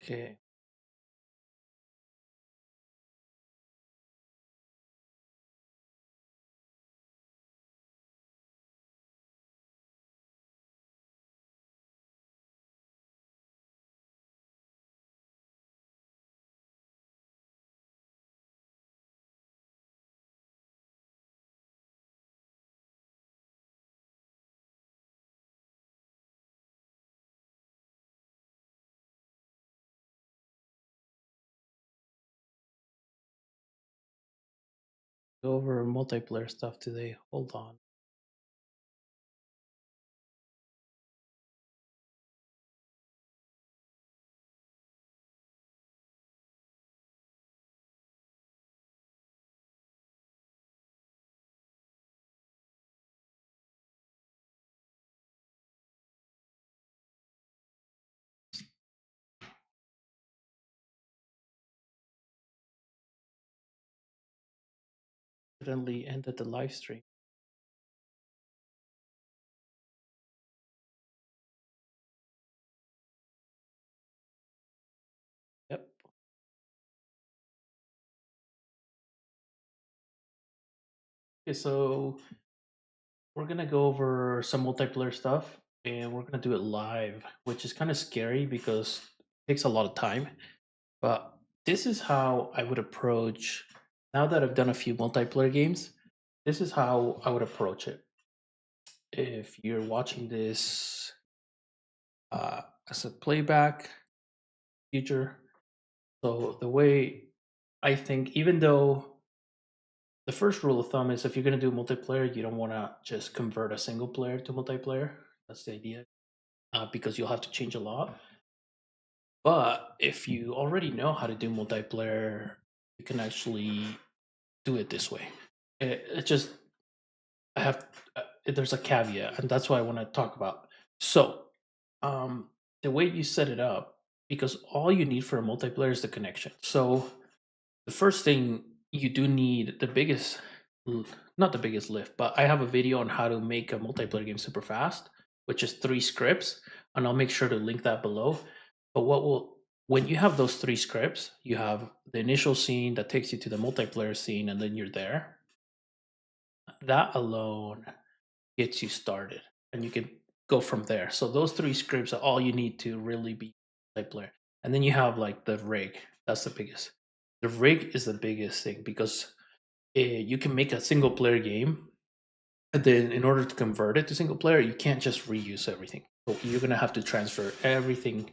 Okay. Go over multiplayer stuff today. Hold on. Suddenly ended the live stream. Yep. Okay, so we're gonna go over some multiplayer stuff and we're gonna do it live, which is kind of scary because it takes a lot of time. But this is how I would approach now that I've done a few multiplayer games, this is how I would approach it. If you're watching this as a playback feature, so the way I think, even though the first rule of thumb is if you're going to do multiplayer, you don't want to just convert a single player to multiplayer. That's the idea, because you'll have to change a lot. But if you already know how to do multiplayer, you can actually do it this way. It just I have there's a caveat, and that's what I want to talk about. So, um, the way you set it up, because all you need for a multiplayer is the connection. So the first thing you do need the biggest, not the biggest lift, but I have a video on how to make a multiplayer game super fast, which is 3 scripts, and I'll make sure to link that below. But when you have those 3 scripts, you have the initial scene that takes you to the multiplayer scene, and then you're there. That alone gets you started, and you can go from there. So those 3 scripts are all you need to really be multiplayer. And then you have like the rig. That's the biggest. The rig is the biggest thing because you can make a single player game, and then in order to convert it to single player, you can't just reuse everything. So you're gonna have to transfer everything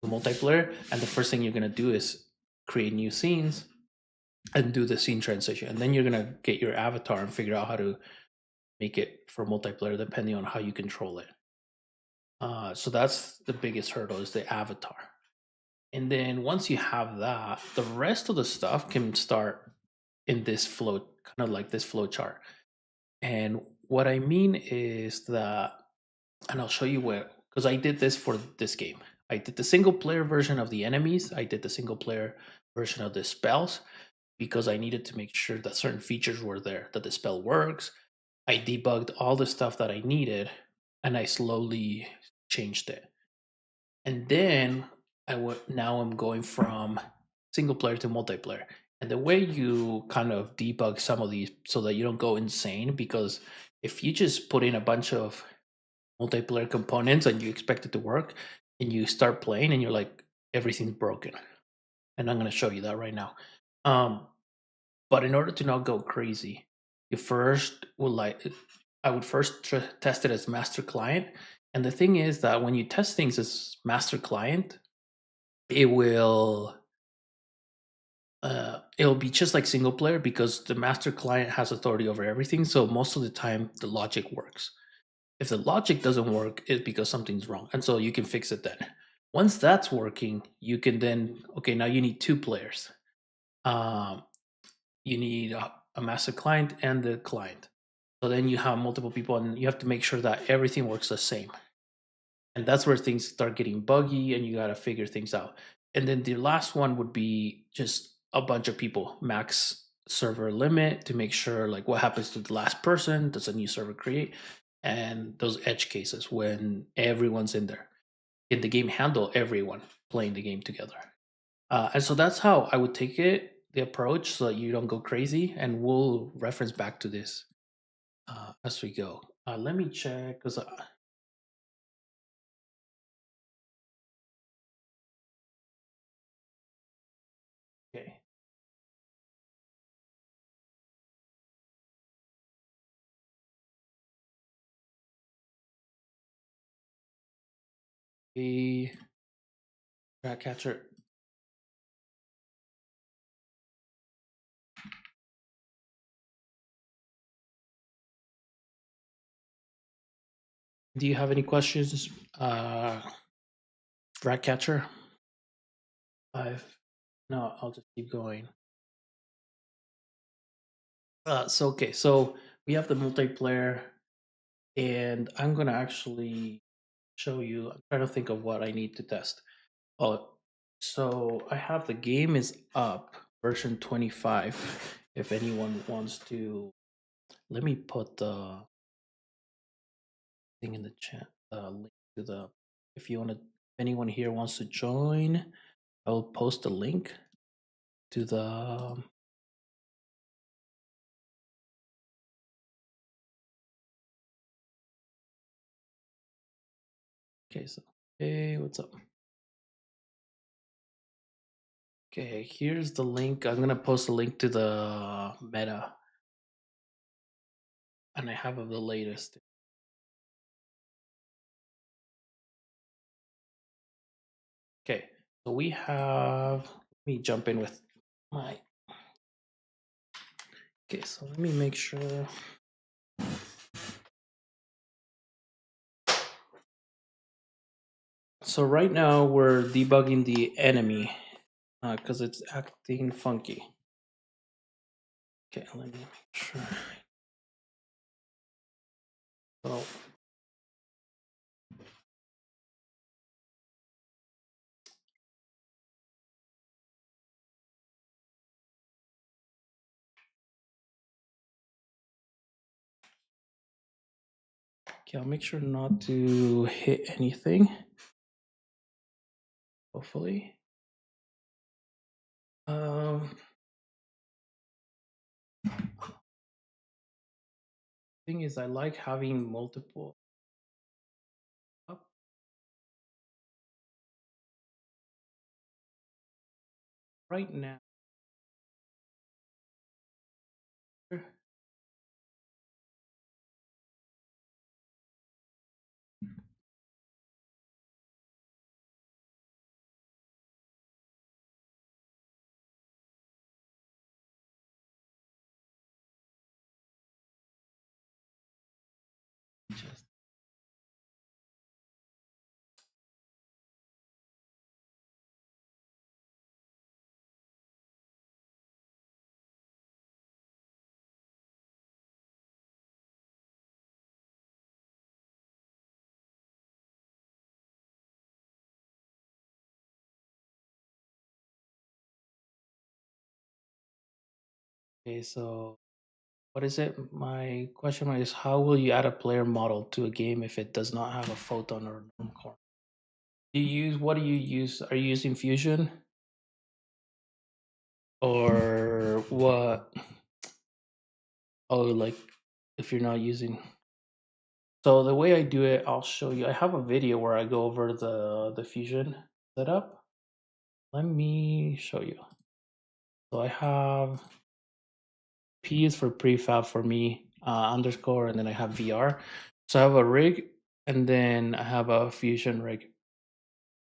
to multiplayer, and the first thing you're gonna do is create new scenes and do the scene transition, and then you're gonna get your avatar and figure out how to make it for multiplayer depending on how you control it. So that's the biggest hurdle is the avatar. And then once you have that, the rest of the stuff can start in this flow, kind of like this flow chart. And what I mean is that, and I'll show you where, because I did this for this game. I did the single player version of the enemies. I did the single player version of the spells because I needed to make sure that certain features were there, that the spell works. I debugged all the stuff that I needed and I slowly changed it. And then now I'm going from single player to multiplayer. And the way you kind of debug some of these so that you don't go insane, because if you just put in a bunch of multiplayer components and you expect it to work and you start playing and you're like, everything's broken. And I'm going to show you that right now. Um, but in order to not go crazy, you first would like I would first test it as master client. And the thing is that when you test things as master client, it will it'll be just like single player because the master client has authority over everything. So most of the time, the logic works. If the logic doesn't work, it's because something's wrong, and so you can fix it then. Once that's working, you can then okay. Now you need 2 players. Um, you need a master client and the client. So then you have multiple people, and you have to make sure that everything works the same. And that's where things start getting buggy, and you got to figure things out. And then the last one would be just a bunch of people, max server limit to make sure like what happens to the last person, does a new server create, and those edge cases when everyone's in there. Can the game handle everyone? playing the game together. And so that's how I would take it, the approach, so that you don't go crazy. And we'll reference back to this as we go. Let me check because okay. The rat catcher. Do you have any questions, rat catcher? Five. No, I'll just keep going. So okay, so we have the multiplayer, and I'm gonna actually show you. I'm trying to think of what I need to test. Oh, so I have the game is up, version 25. If anyone wants to, let me put the thing in the chat. Link to the. If you want to, anyone here wants to join, I'll post a link to the. Okay, so hey, what's up? Okay, here's the link. I'm gonna post a link to the meta, and I have of the latest. Okay, so we have. Let me jump in with my. Okay, so let me make sure. So right now we're debugging the enemy because it's acting funky. Okay, let me make sure. So okay, I'll make sure not to hit anything. Hopefully. Thing is, I like having multiple. Up. Right now. Just okay, so what is it? My question is, how will you add a player model to a game if it does not have a photon or norm core? Do you use what do you use? Are you using Fusion or what? Oh, like if you're not using. So the way I do it, I'll show you. I have a video where I go over the Fusion setup. Let me show you. So I have P is for prefab for me, underscore, and then I have VR. So I have a rig, and then I have a Fusion rig.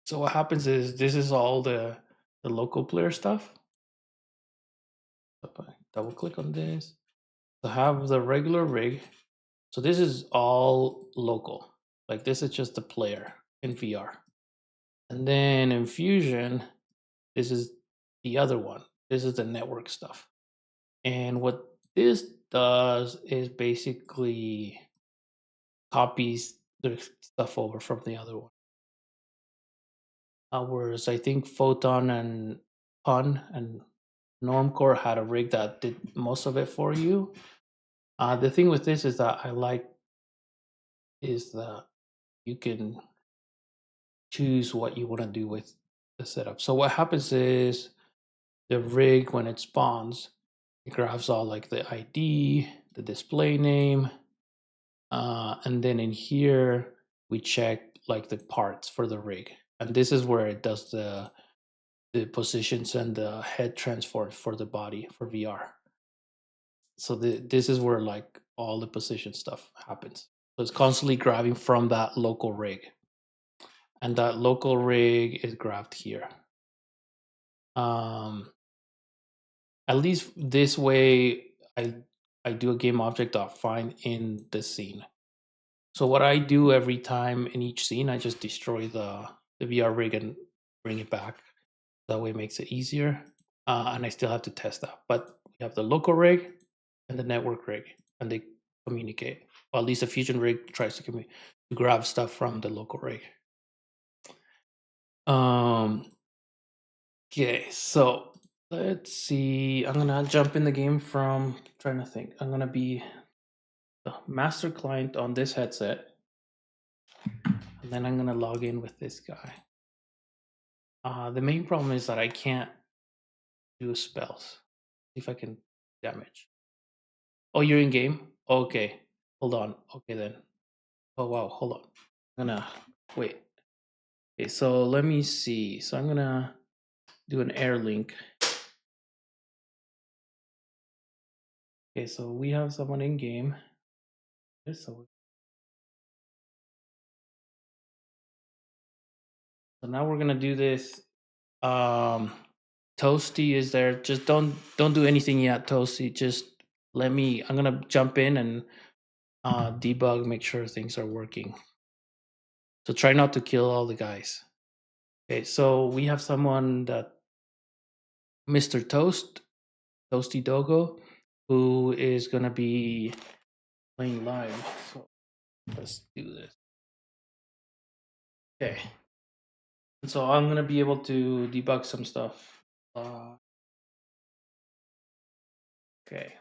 So what happens is this is all the local player stuff. If I double click on this, I have the regular rig. So this is all local. Like this is just the player in VR. And then in Fusion, this is the other one. This is the network stuff. And what this does is basically copies the stuff over from the other one. Whereas I think Photon and Pun and Normcore had a rig that did most of it for you. The thing with this is that I like is that you can choose what you want to do with the setup. So what happens is the rig, when it spawns, it grabs all like the ID, the display name, and then in here we check like the parts for the rig, and this is where it does the positions and the head transfer for the body for VR. So this is where like all the position stuff happens. So it's constantly grabbing from that local rig, and that local rig is grabbed here. At least this way, I do a game object find in the scene. So what I do every time in each scene, I just destroy the VR rig and bring it back. That way it makes it easier. And I still have to test that. But we have the local rig and the network rig, and they communicate. Or at least the fusion rig tries to grab stuff from the local rig. Okay, so let's see. I'm gonna jump in the game from trying to think. I'm gonna be the master client on this headset, and then I'm gonna log in with this guy. The main problem is that I can't do spells. See if I can damage. Oh, you're in game? Okay. Hold on. Okay then. Oh wow, hold on. I'm gonna wait. Okay, so let me see. So I'm gonna do an air link. Okay, so we have someone in game. So now we're gonna do this. Toasty is there. Just don't do anything yet, Toasty. Just let me. I'm gonna jump in and debug, make sure things are working. So try not to kill all the guys. Okay, so we have someone that Mr. Toasty Dogo, who is gonna be playing live. So let's do this. Okay. And so I'm gonna be able to debug some stuff. Okay. Okay.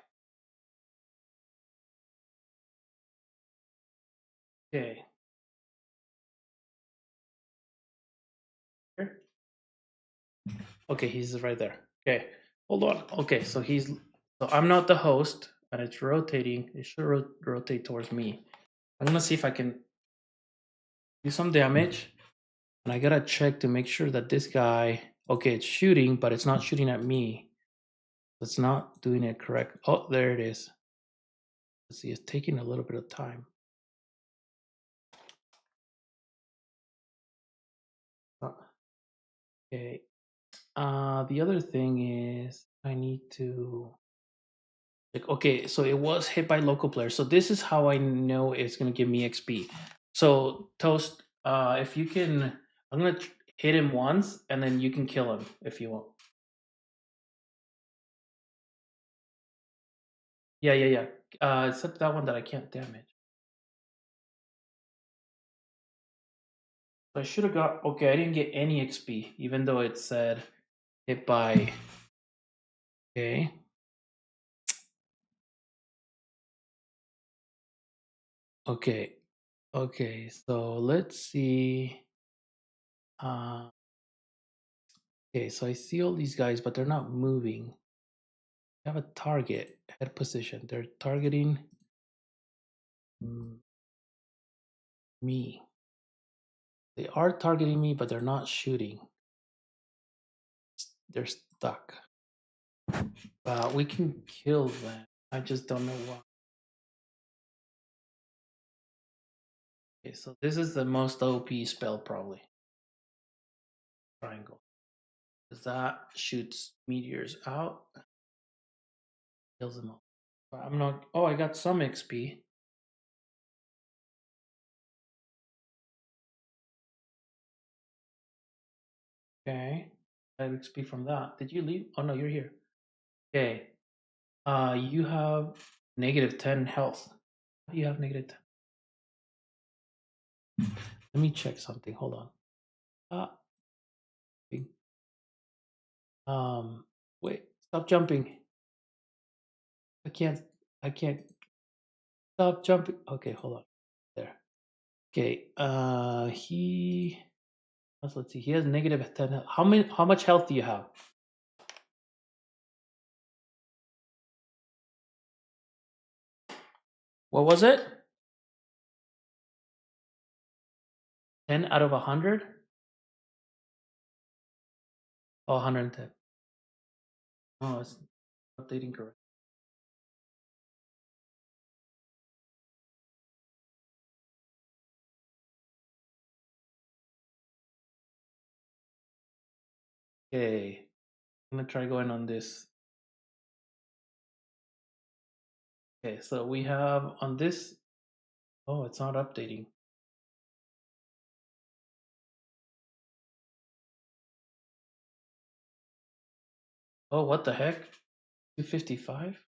Here. Okay, he's right there. Okay, hold on. Okay, so I'm not the host, and it's rotating. It should rotate towards me. I'm gonna see if I can do some damage, and I gotta check to make sure that this guy. Okay, it's shooting, but it's not shooting at me. It's not doing it correct. Oh, there it is. Let's see, it's taking a little bit of time. Okay. The other thing is I need to like, okay, so it was hit by local player. So this is how I know it's gonna give me XP. So Toast, if you can, I'm gonna hit him once, and then you can kill him if you want. Yeah, yeah, yeah. Except that one that I can't damage. So I should have got. Okay, I didn't get any XP, even though it said hit by. Okay. Okay. Okay. So let's see. Okay, so I see all these guys, but they're not moving. They have a target head position. They're targeting me. They are targeting me, but they're not shooting. They're stuck. We can kill them. I just don't know why. Okay, so this is the most OP spell probably. Triangle. Because that shoots meteors out. Kills them all. But I'm not. Oh, I got some XP. Okay. I have XP from that. Did you leave? Oh no, you're here. Okay. You have -10 health. You have -10. Let me check something. Hold on. Wait. Stop jumping. I can't. I can't. Stop jumping. Okay, hold on. There. Okay. He. Let's see. He has negative 10. How much health do you have? What was it? 10 out of 100? Oh, 110. Oh, it's updating correct. Okay. I'm gonna try going on this. Okay, so we have on this. Oh, it's not updating. Oh, what the heck? 255?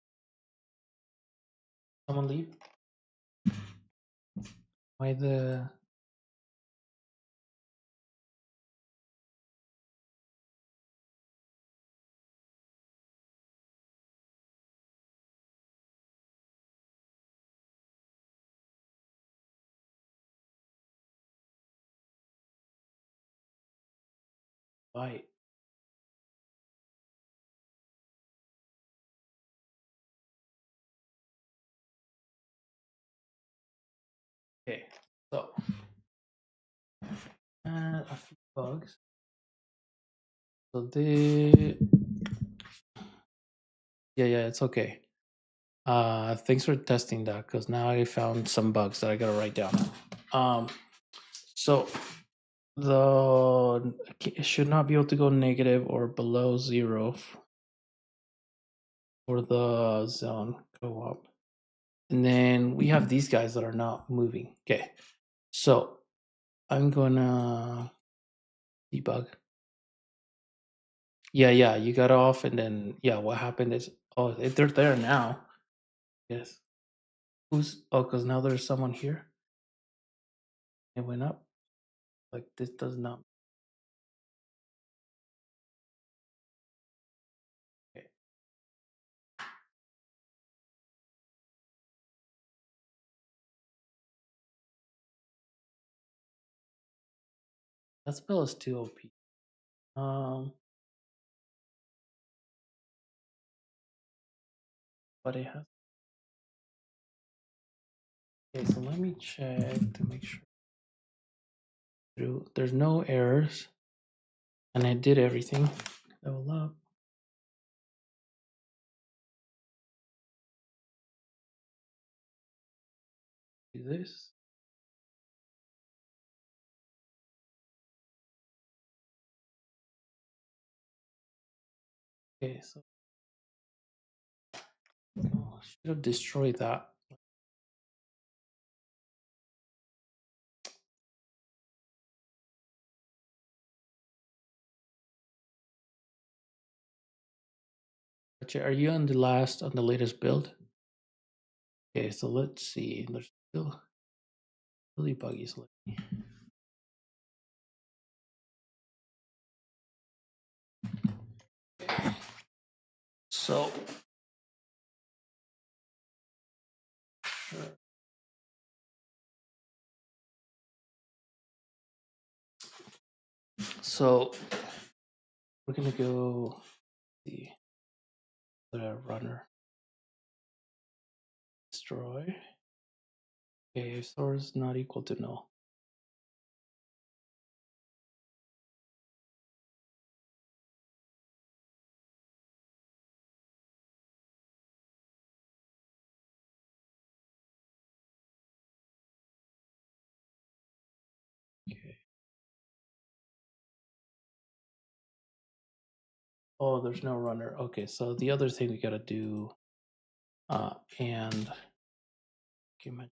Someone leave? Why the. Why? Okay, so. A few bugs. So the. Yeah, it's okay. Thanks for testing that because now I found some bugs that I gotta write down. So it should not be able to go negative or below 0 for the zone co-op. And then we have these guys that are not moving. Okay, so I'm gonna debug. Yeah, you got off, and then what happened is they're there now. Yes. Because now there's someone here. It went up. Like this does not. Okay. That spell is too OP. But it has. Okay, so let me check to make sure. There's no errors, and I did everything. Level up. Do this. Okay, so I should have destroyed that. But are you on the latest build? Okay, so let's see. There's still really buggy. So so we're gonna go see the runner destroy. Okay, source not equal to null. Okay. Oh, there's no runner. Okay, so the other thing we gotta do, and document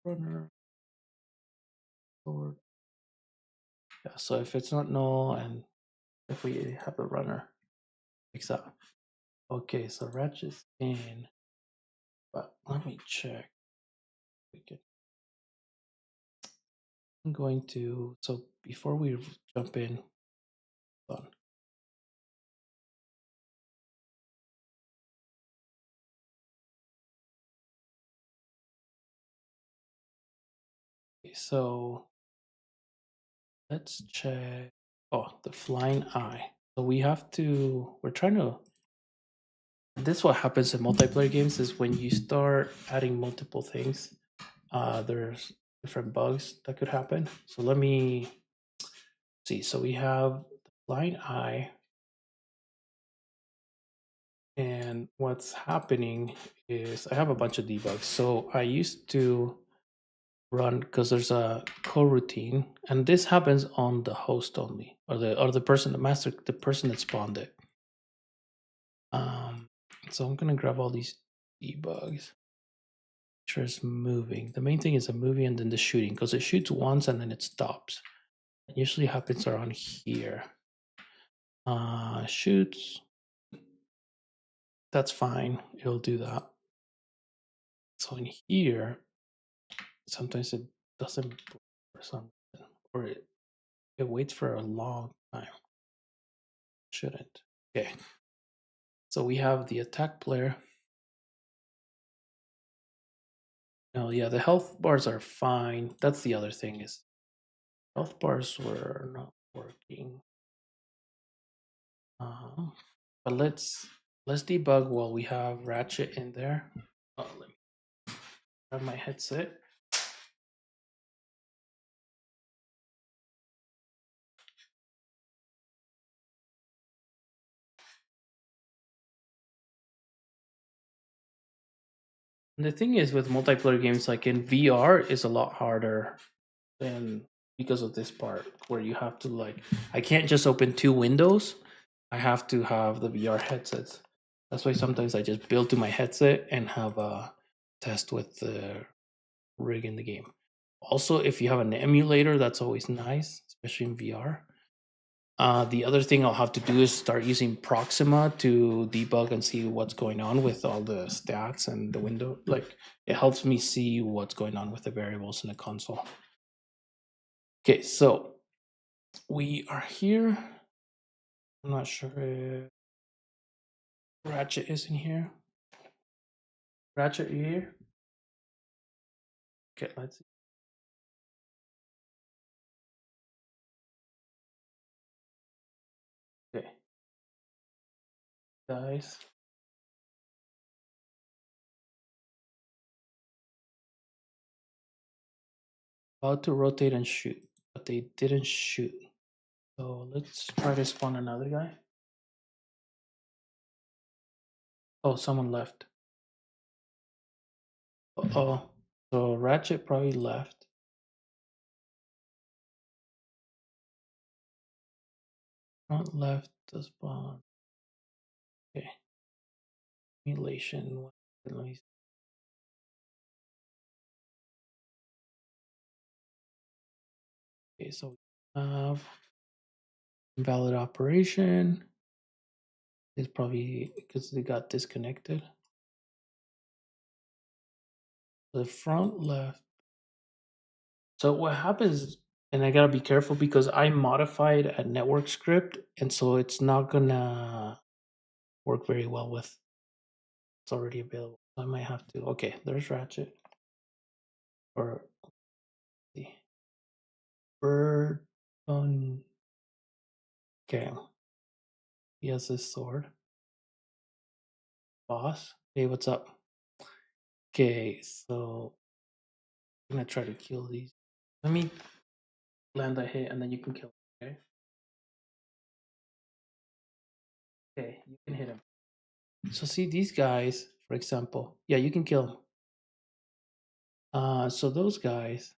runner sword. Yeah, so if it's not null and if we have the runner, fix that. Okay, so ratchet's in, but let me check. We can. I'm going to, so before we jump in, hold on. Okay, so Let's check. Oh, the flying eye. So we have to. We're trying to. This is what happens in multiplayer games is when you start adding multiple things. There's different bugs that could happen. So let me see. So we have the flying eye. And what's happening is I have a bunch of debugs. So I used to run because there's a coroutine, and this happens on the host only, or the person, the master, the person that spawned it. Um, so I'm gonna grab all these debugs. Sure, it's moving. The main thing is the moving and then the shooting, because it shoots once and then it stops. It usually happens around here. Shoots. That's fine. It'll do that. So in here, sometimes it doesn't for some reason, or it waits for a long time. Shouldn't. Okay. So we have the attack player. Oh yeah, the health bars are fine. That's the other thing is health bars were not working. But let's debug while we have Ratchet in there. Oh, let me grab my headset. And the thing is with multiplayer games, like in VR, is a lot harder than because of this part where you have to like I can't just open two windows. I have to have the VR headsets. That's why sometimes I just build to my headset and have a test with the rig in the game. Also, if you have an emulator, that's always nice, especially in VR. The other thing I'll have to do is start using Proxima to debug and see what's going on with all the stats and the window. Like it helps me see what's going on with the variables in the console. Okay, so we are here. I'm not sure if Ratchet is in here. Ratchet, you here? Okay, let's see. Okay, guys. About to rotate and shoot, but they didn't shoot. So let's try to spawn another guy. Oh, someone left. Oh, so Ratchet probably left. Not left the spawn. Okay. Simulation. Let me. Okay, so we have invalid operation. It's probably because they got disconnected. The front left. So what happens, and I gotta be careful because I modified a network script, and so it's not gonna work very well with it's already available. I might have to. Okay, there's Ratchet. Or the bird on. Okay, he has this sword. Boss, hey, what's up? Okay, so I'm gonna try to kill these. Let me land a hit, and then you can kill. Okay. Okay, you can hit him. So see these guys, for example. Yeah, you can kill them. So those guys.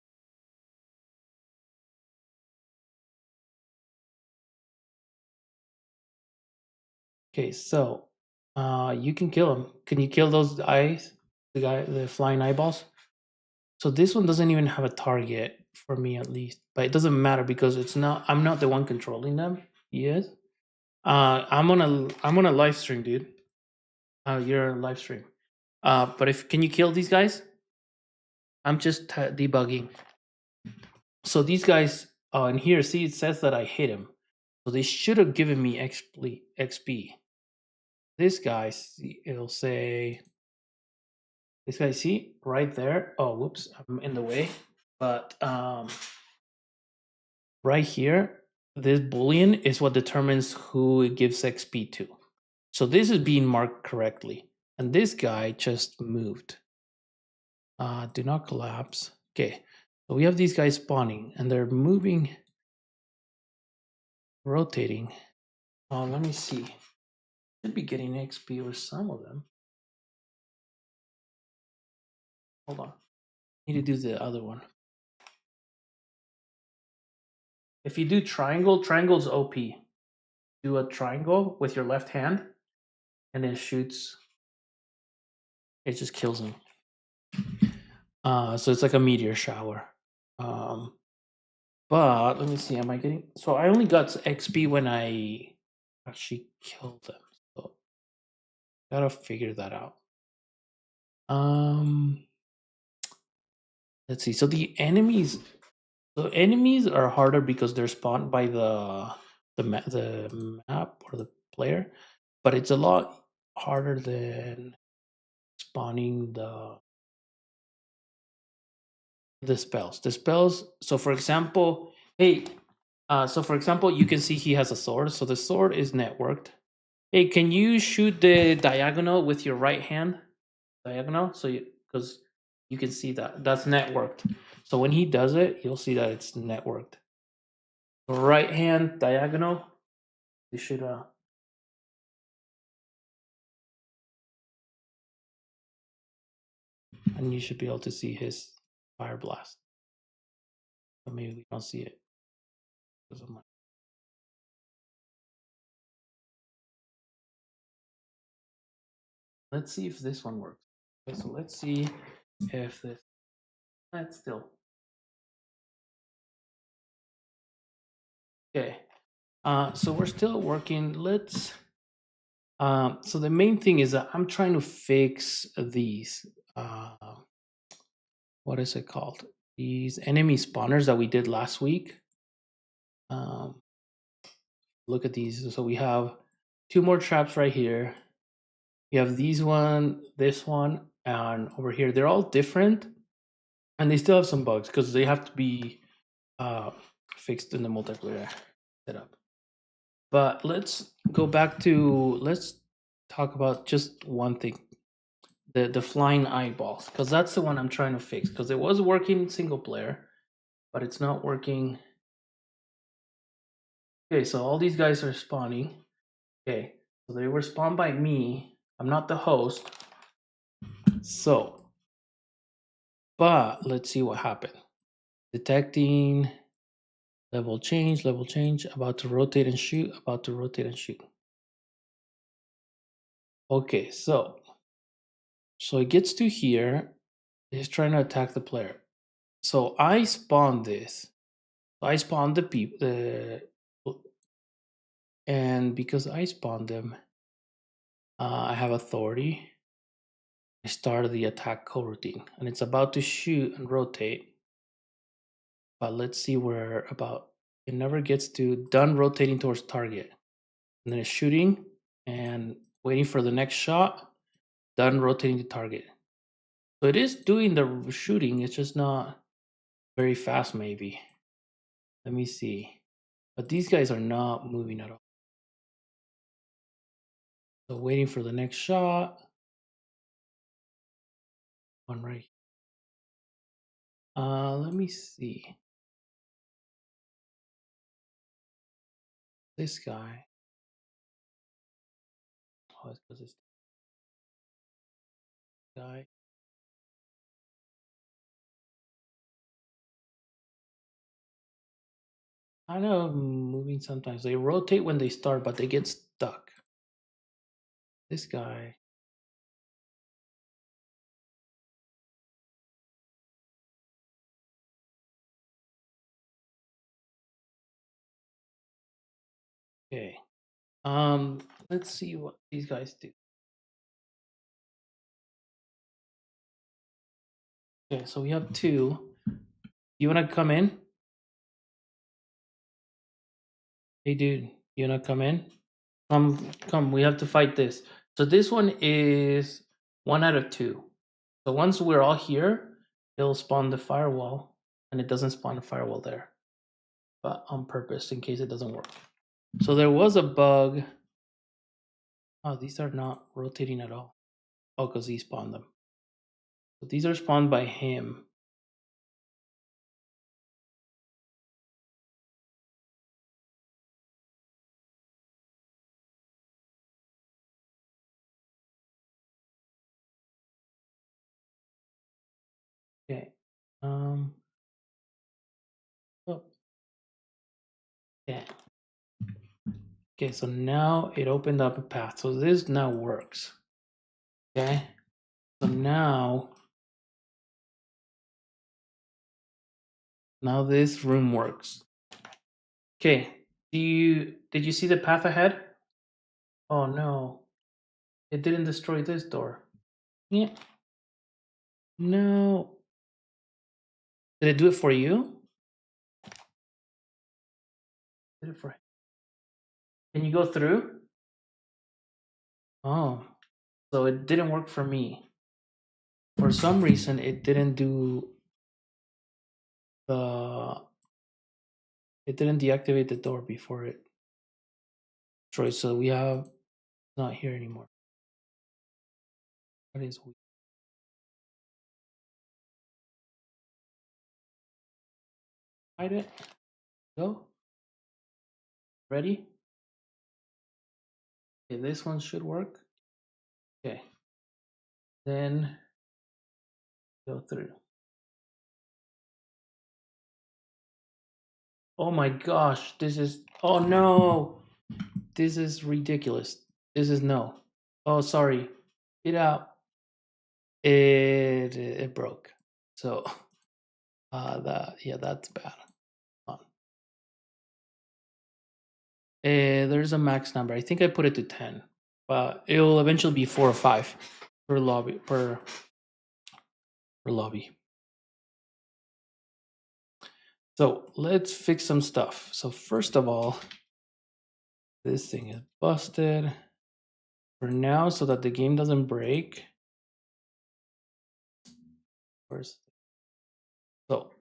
Okay, so you can kill them. Can you kill those eyes? The flying eyeballs. So this one doesn't even have a target for me, at least. But it doesn't matter because it's not. I'm not the one controlling them. He is. I'm on a live stream, dude. You're on live stream. But if can you kill these guys? I'm just debugging. So these guys, in here, see it says that I hit him. So they should have given me XP. This guy, it'll say, this guy, see right there. Oh, whoops, I'm in the way. But right here, this boolean is what determines who it gives XP to. So this is being marked correctly. And this guy just moved. Do not collapse. Okay. So we have these guys spawning and they're moving, rotating. Let me see. Should be getting XP with some of them. Hold on. Need to do the other one. If you do triangle, triangle's OP. Do a triangle with your left hand and it shoots. It just kills him. So it's like a meteor shower. But let me see. Am I getting? So I only got XP when I actually killed them. So gotta figure that out. Let's see. So the enemies are harder because they're spawned by the map or the player, but it's a lot harder than spawning the spells. The spells. So for example, hey, you can see he has a sword. So the sword is networked. Hey, can you shoot the diagonal with your right hand? Diagonal, so because you can see that's networked. So when he does it, you'll see that it's networked. Right hand diagonal, you should and you should be able to see his fire blast. But maybe we don't see it. Let's see if this one works. Okay, so let's see if this. That's still okay. So we're still working. Let's. So the main thing is that I'm trying to fix these. What is it called? These enemy spawners that we did last week. Look at these. So we have 2 more traps right here. You have these one, this one, and over here. They're all different, and they still have some bugs because they have to be fixed in the multiplayer setup. But let's go back to let's talk about just one thing. The flying eyeballs, because that's the one I'm trying to fix, because it was working single player, but it's not working. Okay, so all these guys are spawning. Okay, so they were spawned by me. I'm not the host. So, but let's see what happened. Detecting, level change, about to rotate and shoot, about to rotate and shoot. Okay, so it gets to here. It's trying to attack the player. So I spawned this. I spawned the people, and because I spawned them, I have authority. I started the attack coroutine, and it's about to shoot and rotate. But let's see where about it never gets to done rotating towards target, and then it's shooting and waiting for the next shot. Done rotating to target. So it is doing the shooting. It's just not very fast, maybe. Let me see. But these guys are not moving at all. So waiting for the next shot. One right. Let me see. This guy. Oh, it's because this guy. I know moving sometimes. They rotate when they start, but they get stuck. This guy. Okay. Let's see what these guys do. Okay, so we have 2. You wanna come in? Hey dude, you wanna come in? Come, we have to fight this. So this one is 1 out of 2. So once we're all here, it'll spawn the firewall, and it doesn't spawn a firewall there. but on purpose in case it doesn't work. So there was a bug. Oh, these are not rotating at all. Oh, because he spawned them. So these are spawned by him. Okay. Oh. Yeah. Okay, so now it opened up a path. So this now works. Okay. So now this room works. Okay. Did you see the path ahead? Oh no. It didn't destroy this door. Yeah. No. Did it do it for you? Did it for him? Can you go through? Oh. So it didn't work for me. For some reason it didn't do it didn't deactivate the door before it destroyed. So we have not here anymore. That is weird. Hide it. Go. Ready? Okay, this one should work. Okay. Then go through. Oh my gosh, this is, oh no. This is ridiculous. This is no. Oh, sorry. Get out. It broke. So that's bad. There's a max number. I think I put it to 10, but it'll eventually be 4 or 5 per lobby per lobby. So let's fix some stuff. So first of all, this thing is busted for now, so that the game doesn't break. First, so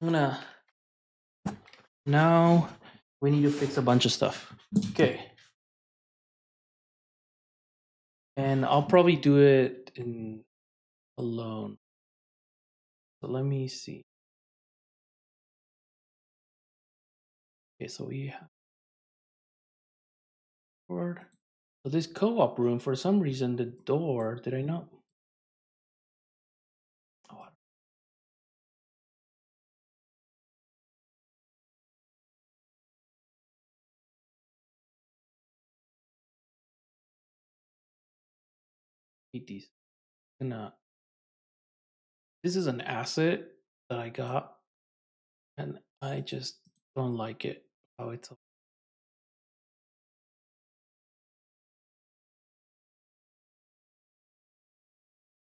I'm gonna now we need to fix a bunch of stuff. Okay. And I'll probably do it in alone. So let me see. Okay, so we have board. So this co-op room, for some reason, the door, did I not? Oh, hate these. This is an asset that I got, and I just don't like it how it's.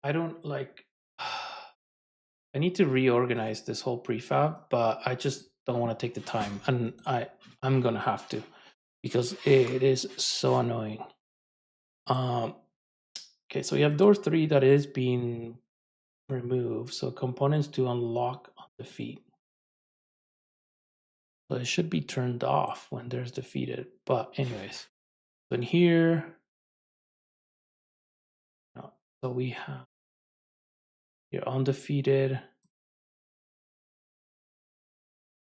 I don't like. I need to reorganize this whole prefab, but I just don't want to take the time, and I'm gonna have to because it is so annoying. Okay, so we have door 3 that is being removed. So components to unlock on defeat. So it should be turned off when there's defeated. But anyways, so in here, so we have here undefeated.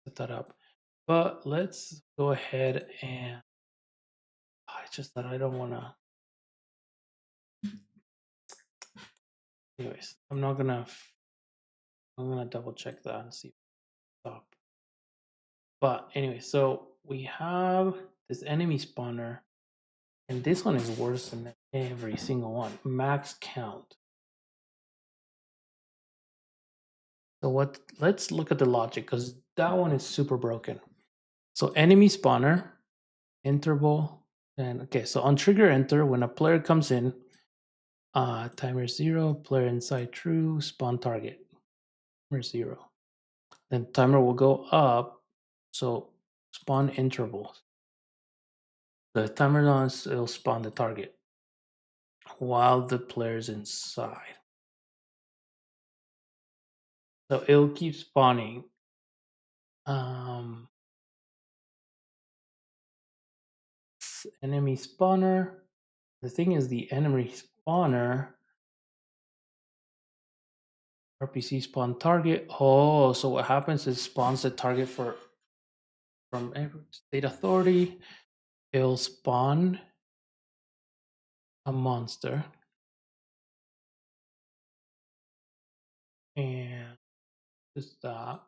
Set that up. But let's go ahead and it's just that I don't want to. Anyways, I'm gonna double check that and see. Stop. But anyway, so we have this enemy spawner, and this one is worse than every single one. Max count. So what? Let's look at the logic, because that one is super broken. So enemy spawner, interval, and okay. So on trigger enter, when a player comes in, timer 0, player inside true, spawn target. Timer 0. Then timer will go up. So spawn intervals. The timer on, it'll spawn the target while the player's inside. So it'll keep spawning Enemy spawner. The thing is, the enemy spawner RPC spawn target. Oh, so what happens is spawns the target from every state authority. It'll spawn a monster, and just that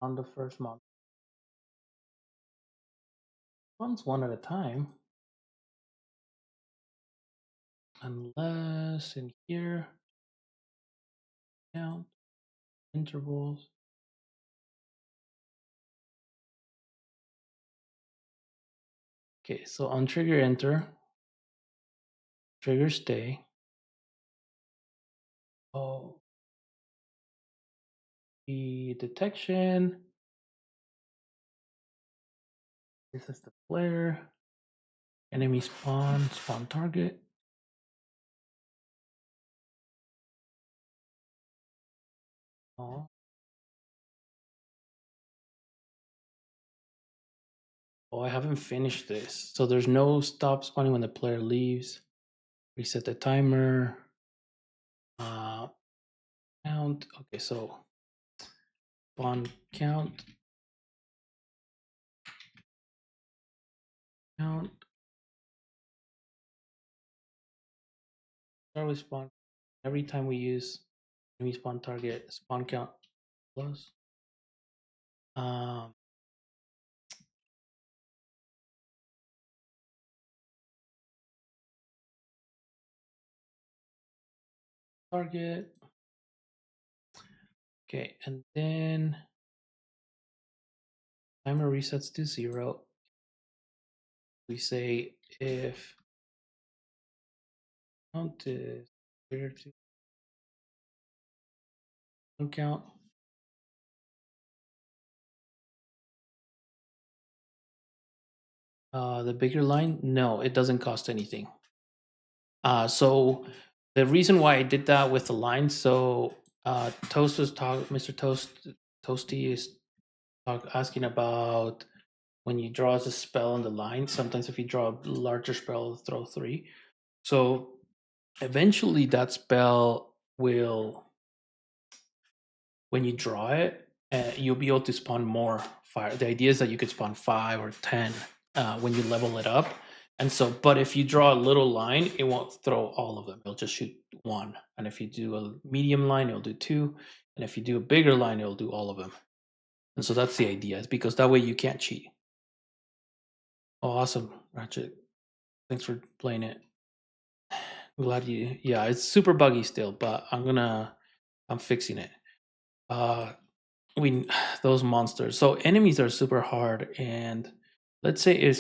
on the first month. Spawns one at a time, unless in here count intervals. Okay, so on trigger enter, trigger stay. Oh, the detection. This is the player. Enemy spawn target. Oh. Oh, I haven't finished this. So there's no stop spawning when the player leaves. Reset the timer. Count. Okay, so spawn count. Count. Start with spawn. Every time we use enemy spawn target, spawn count plus. Target. Okay, and then timer resets to 0. We say if count is greater to count. The bigger line, no, it doesn't cost anything. So the reason why I did that with the line, so Toast was talking, Mr. Toasty is asking about when you draw a spell on the line. Sometimes if you draw a larger spell, it'll throw 3. So eventually that spell will, when you draw it, you'll be able to spawn more fire. The idea is that you could spawn 5 or 10 when you level it up. And so, but if you draw a little line, it won't throw all of them. It'll just shoot 1. And if you do a medium line, it'll do 2. And if you do a bigger line, it'll do all of them. And so that's the idea, is because that way you can't cheat. Oh, awesome, Ratchet. Thanks for playing it. I'm glad you, yeah, it's super buggy still, but I'm fixing it. Those monsters. So enemies are super hard, and let's say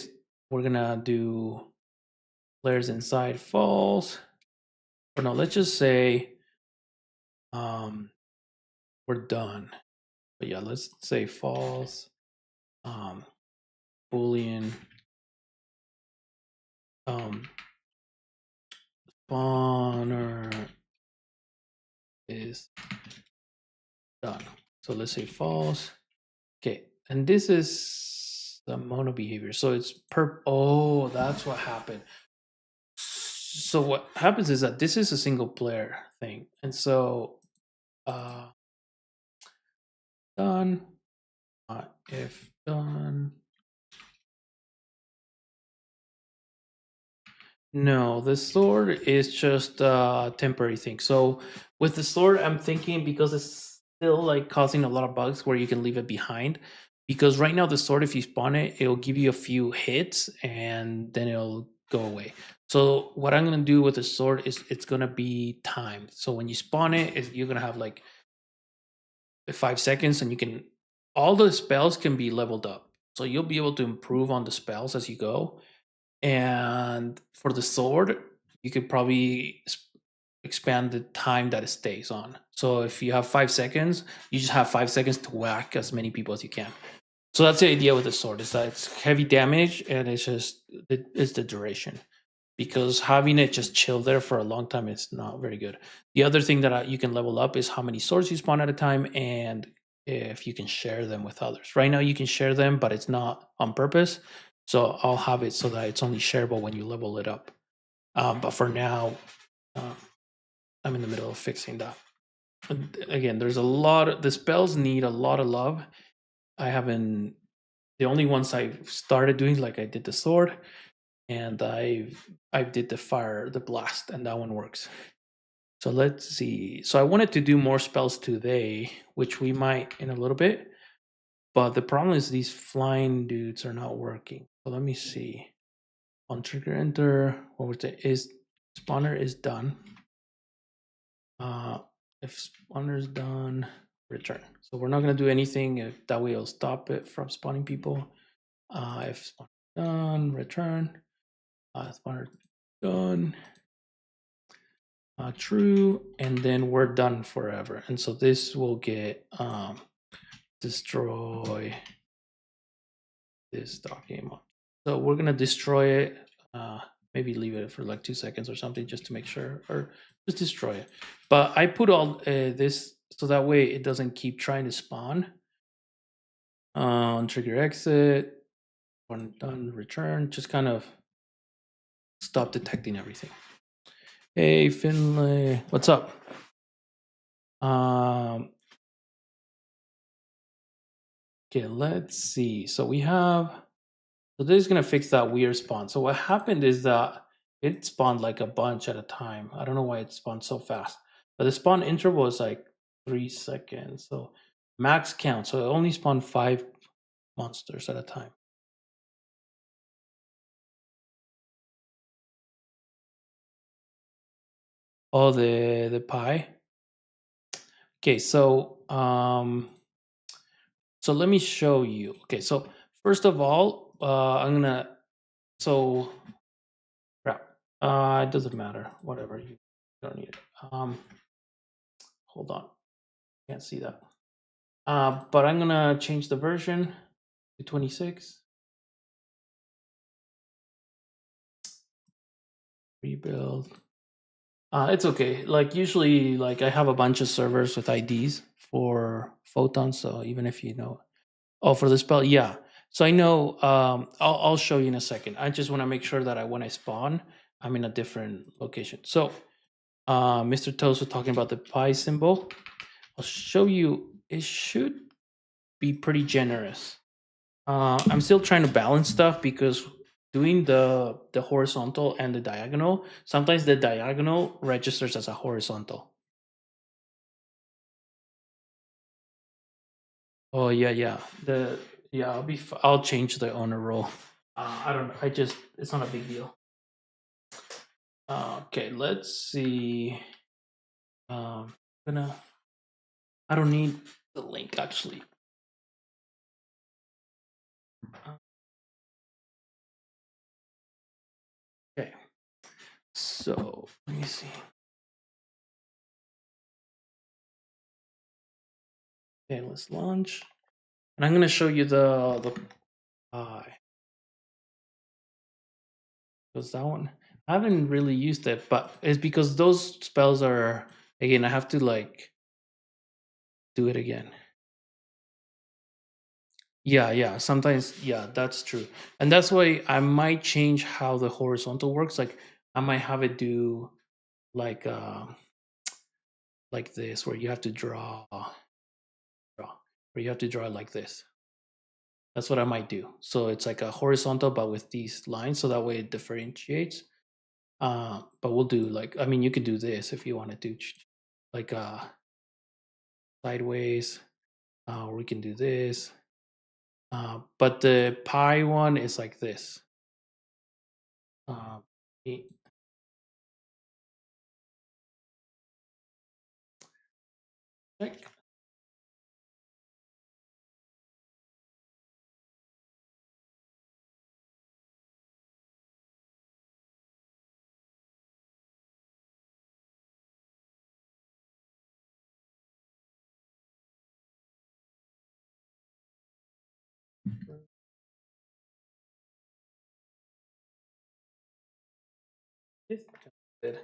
we're gonna do players inside falls. Or no, let's just say we're done. But yeah, let's say falls. Boolean spawner is done. So let's say false. Okay, and this is the mono behavior. So it's oh, that's what happened. So what happens is that this is a single player thing. And so done, if done. No, the sword is just a temporary thing. So with the sword, I'm thinking because it's still like causing a lot of bugs where you can leave it behind. Because right now the sword, if you spawn it, it'll give you a few hits and then it'll go away. So what I'm gonna do with the sword is it's gonna be timed. So when you spawn it, you're gonna have like 5 seconds, and you can all the spells can be leveled up. So you'll be able to improve on the spells as you go. And for the sword, you could probably expand the time that it stays on. So if you have 5 seconds, you just have 5 seconds to whack as many people as you can. So that's the idea with the sword, is that it's heavy damage and it's the duration. Because having it just chill there for a long time is not very good. The other thing that you can level up is how many swords you spawn at a time, and if you can share them with others. Right now you can share them, but it's not on purpose. So I'll have it so that it's only shareable when you level it up. But for now, uh, I'm in the middle of fixing that. Again, there's a lot of the spells need a lot of love. I haven't the only ones I've started doing, like I did the sword, and I did the fire, the blast, and that one works. So let's see. So I wanted to do more spells today, which we might in a little bit. But the problem is these flying dudes are not working. So let me see. On trigger enter, what was it? Is spawner is done. If spawner is done, return. So we're not gonna do anything. If that way it'll stop it from spawning people. If spawner done, return. Spawner done. True, and then we're done forever. And so this will get destroy this document. So we're gonna destroy it. Maybe leave it for like 2 seconds or something just to make sure, or just destroy it. But I put all this so that way it doesn't keep trying to spawn. Trigger exit, when done, return, just kind of stop detecting everything. Hey Finlay, what's up? Okay, let's see. So we have, so this is gonna fix that weird spawn. So what happened is that it spawned like a bunch at a time. I don't know why it spawned so fast, but the spawn interval is like 3 seconds. So max count. So it only spawned 5 monsters at a time. Oh, the pie. Okay, so so let me show you. Okay, so first of all, I'm gonna so crap. It doesn't matter. Whatever, you don't need it. Hold on, can't see that. But I'm gonna change the version to 26. Rebuild. It's okay. Like usually, like I have a bunch of servers with IDs for Photon. So even if you know, oh, for the spell, yeah. So I know. I'll show you in a second. I just want to make sure that when I spawn, I'm in a different location. So, Mr. Toast was talking about the pi symbol. I'll show you. It should be pretty generous. I'm still trying to balance stuff because doing the horizontal and the diagonal, sometimes the diagonal registers as a horizontal. Oh yeah, yeah. I'll change the owner role. I don't know. It's not a big deal. Okay, let's see. Gonna. I don't need the link actually. Okay. So let me see. Okay, let's launch. And I'm gonna show you the because that one I haven't really used it, but it's because those spells are again. I have to like do it again. Yeah, yeah. Sometimes, yeah, that's true, and that's why I might change how the horizontal works. Like I might have it do like like this, where you have to where you have to draw like this. That's what I might do. So it's like a horizontal, but with these lines, so that way it differentiates. But we'll do like, I mean, you could do this if you wanted to, like sideways, or we can do this. But the pi one is like this. E- check. This good.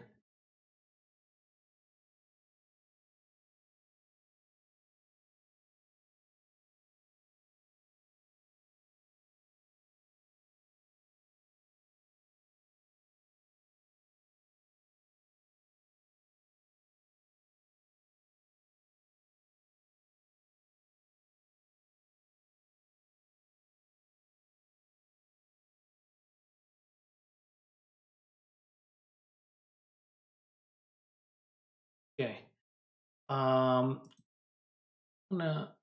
Okay. I'm gonna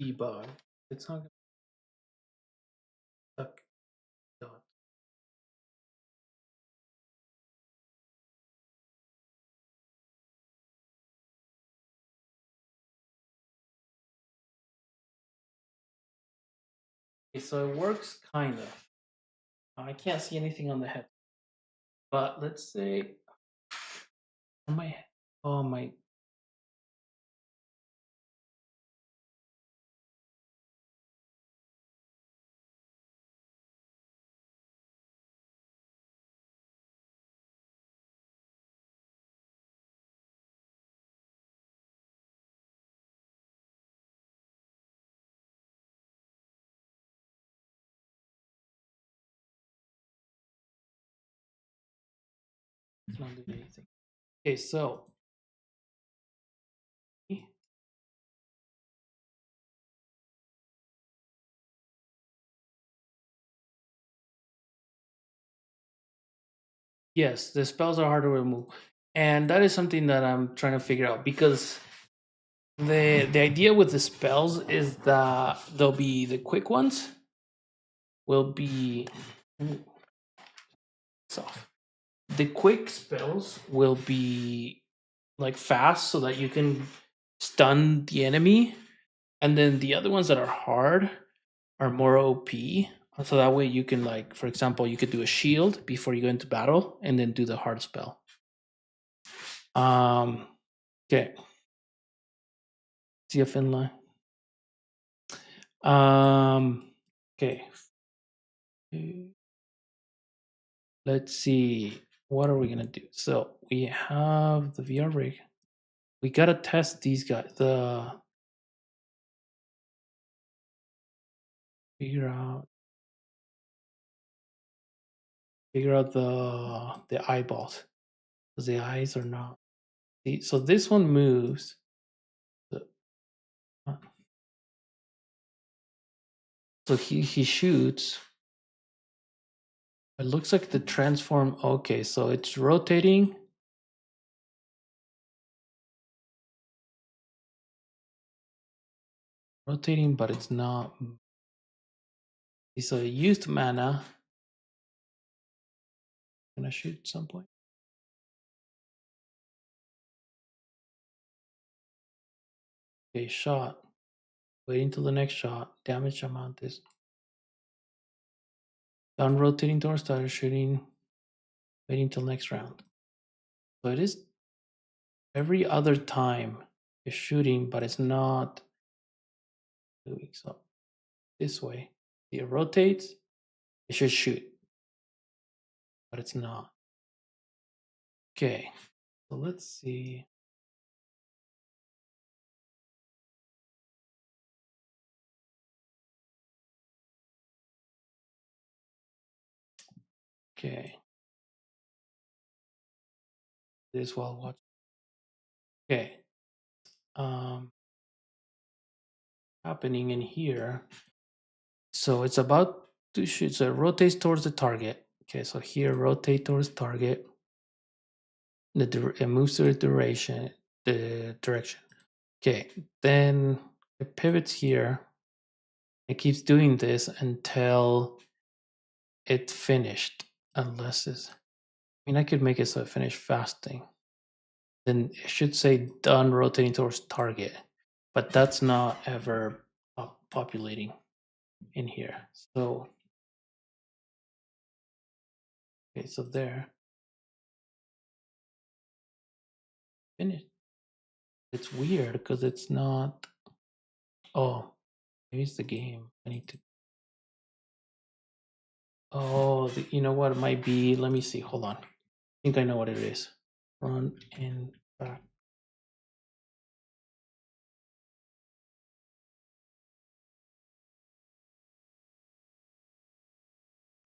debug. It's not gonna suck dot. Okay, so it works kind of. I can't see anything on the head, but let's say on my oh my. It's not doing anything. Okay, so yes, the spells are hard to remove, and that is something that I'm trying to figure out because the idea with the spells is that they'll be the quick ones will be soft. The quick spells will be like fast so that you can stun the enemy, and then the other ones that are hard are more OP. So that way you can, like, for example, you could do a shield before you go into battle and then do the hard spell. Okay. See a Finland. Okay. Let's see. What are we gonna do? So we have the VR rig. We gotta test these guys. Figure out the eyeballs, because the eyes are not. See, so this one moves. So he shoots. It looks like the transform. Okay, so it's rotating. Rotating, but it's not. So it used mana. Gonna shoot at some point. Okay, shot. Waiting till the next shot. Damage amount is done rotating door, started shooting. Waiting till next round. So it is every other time is shooting, but it's not doing so. This way. It rotates, it should shoot. But it's not. Okay. So let's see. Okay. This while watching. Okay. Happening in here. So it's about to shoot. So it rotates towards the target. Okay, so here rotate towards target. It moves to the direction. Okay, then it pivots here. It keeps doing this until it finished. Unless it's, I mean, I could make it so it finished fasting. Then it should say done rotating towards target, but that's not ever populating in here. So, okay, so there, finished. It's weird because it's not. Oh, maybe it's the game. I need to. Oh, you know what it might be? Let me see. Hold on. I think I know what it is. Front and back.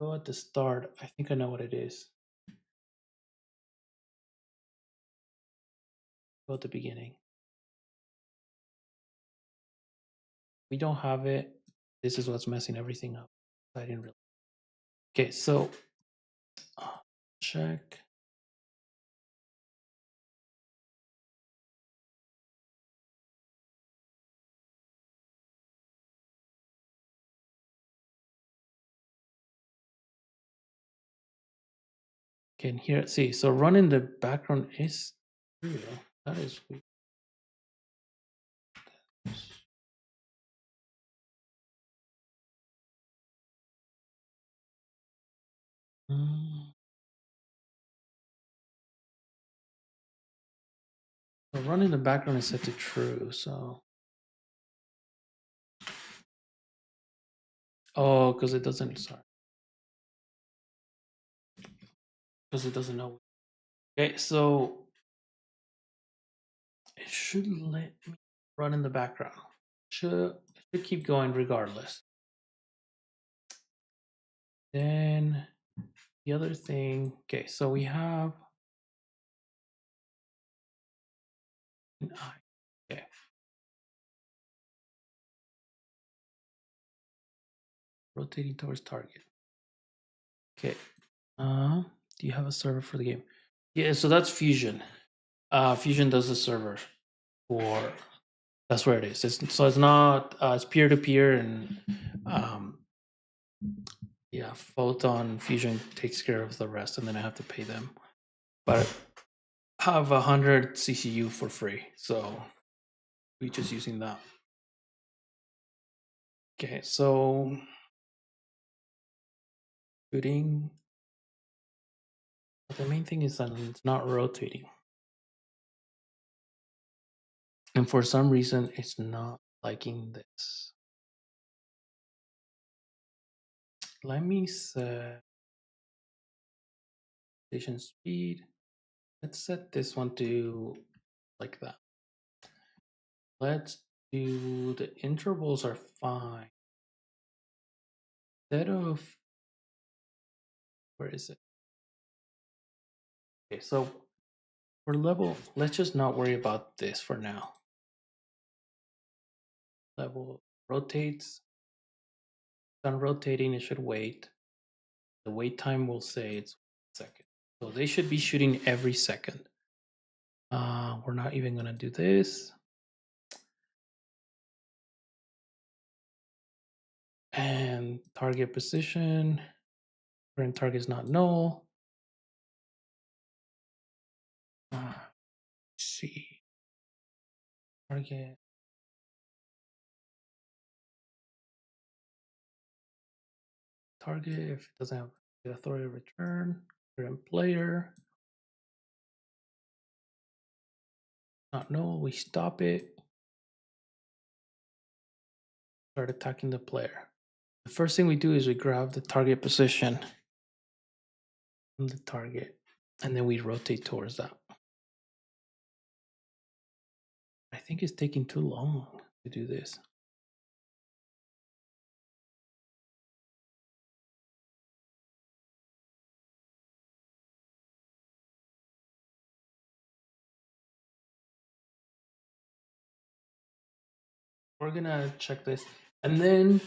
Go at the start. I think I know what it is. Go at the beginning. We don't have it. This is what's messing everything up. I didn't really. Okay, so check. Can hear it. See, so run in the background is real. That is weird. Mm. So run in the background is set to true. So oh, because it doesn't. Sorry, because it doesn't know. Okay, so it should let me run in the background. Should keep going regardless. Then the other thing. Okay, so we have an eye. Okay. Rotating towards target. Okay. Do you have a server for the game? Yeah, so that's Fusion. Fusion does the server for. That's where it is. So it's not. It's peer to peer, and yeah, Photon Fusion takes care of the rest, and then I have to pay them. But I have 100 CCU for free, so we're just using that. Okay, so shooting. The main thing is that it's not rotating. And for some reason, it's not liking this. Let me set station speed. Let's set this one to like that. Let's do the intervals are fine. Instead of, where is it? Okay, so for level, let's just not worry about this for now. Level rotates. Done rotating, it should wait. The wait time will say it's 1 second. So they should be shooting every second. We're not even gonna do this. And target position, current target is not null. Let's see. Target. Target, if it doesn't have the authority to return, current player. Not null, we stop it. Start attacking the player. The first thing we do is we grab the target position from the target, and then we rotate towards that. I think it's taking too long to do this. We're gonna check this, and then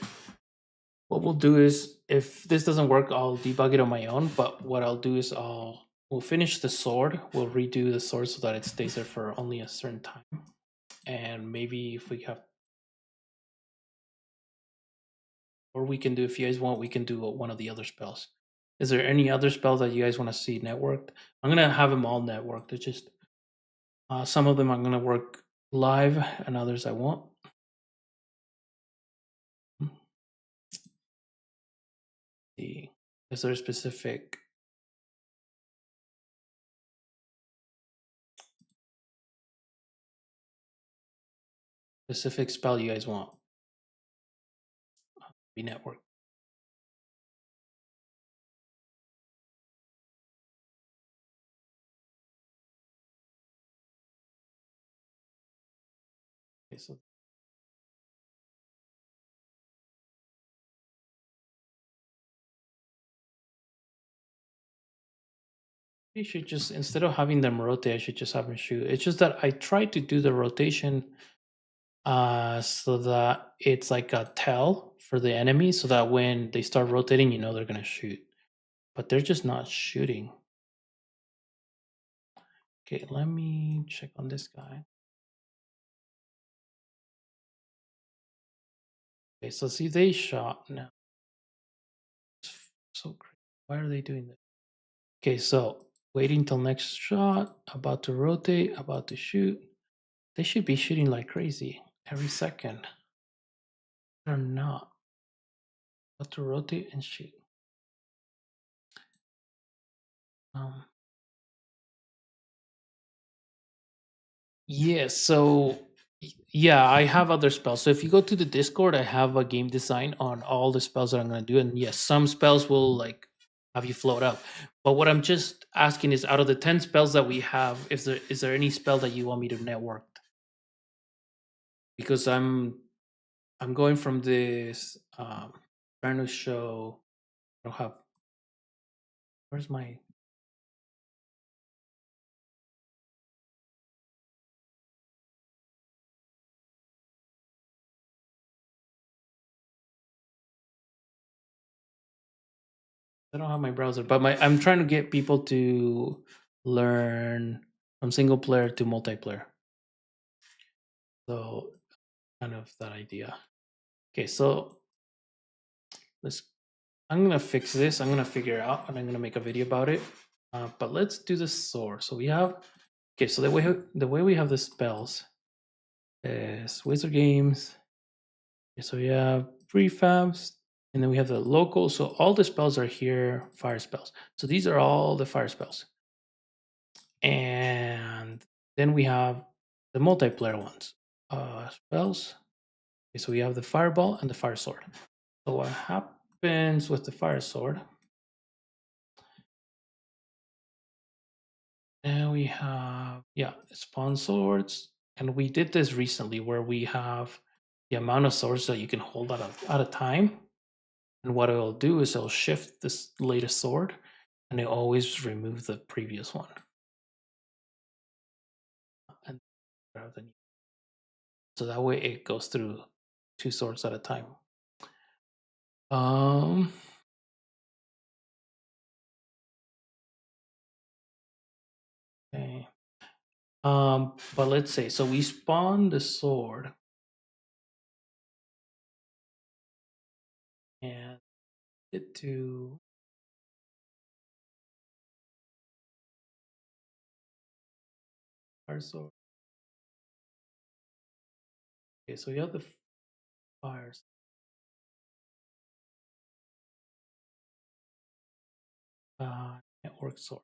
what we'll do is, if this doesn't work, I'll debug it on my own. But what I'll do is we'll finish the sword. We'll redo the sword so that it stays there for only a certain time. And maybe if we have, or we can do, if you guys want, we can do one of the other spells. Is there any other spells that you guys want to see networked? I'm gonna have them all networked. They're just some of them I'm gonna work live, and others I won't. See, is there a specific spell you guys want be networked? Okay, so you should just, instead of having them rotate, I should just have them shoot. It's just that I tried to do the rotation so that it's like a tell for the enemy, so that when they start rotating, you know they're gonna shoot. But they're just not shooting. Okay, let me check on this guy. Okay, so see, they shot now. So crazy. Why are they doing this? Okay, so waiting till next shot, about to rotate, about to shoot. They should be shooting like crazy every second. They're not. About to rotate and shoot. Um, yes, so yeah, I have other spells. So if you go to the Discord, I have a game design on all the spells that I'm gonna do. And yes, some spells will like have you float up. But what I'm just asking is out of the 10 spells that we have, is there any spell that you want me to network? Because I'm going from this trying to show I don't have where's my I don't have my browser, but I'm trying to get people to learn from single player to multiplayer. So kind of that idea. Okay, so let's. I'm gonna fix this. I'm gonna figure it out, and I'm gonna make a video about it. But let's do the sword. So we have. Okay, so the way we have the spells is Wizard Games. Okay, so we have prefabs, and then we have the local. So all the spells are here, fire spells. So these are all the fire spells. And then we have the multiplayer ones. Spells. Okay, so we have the fireball and the fire sword. So what happens with the fire sword? And we have spawn swords, and we did this recently where we have the amount of swords that you can hold at a time. And what it'll do is it'll shift this latest sword, and it always remove the previous one. And so that way it goes through 2 swords at a time. Okay. But let's say so we spawn the sword and it to our sword. Okay, so we have the fires. Network sword.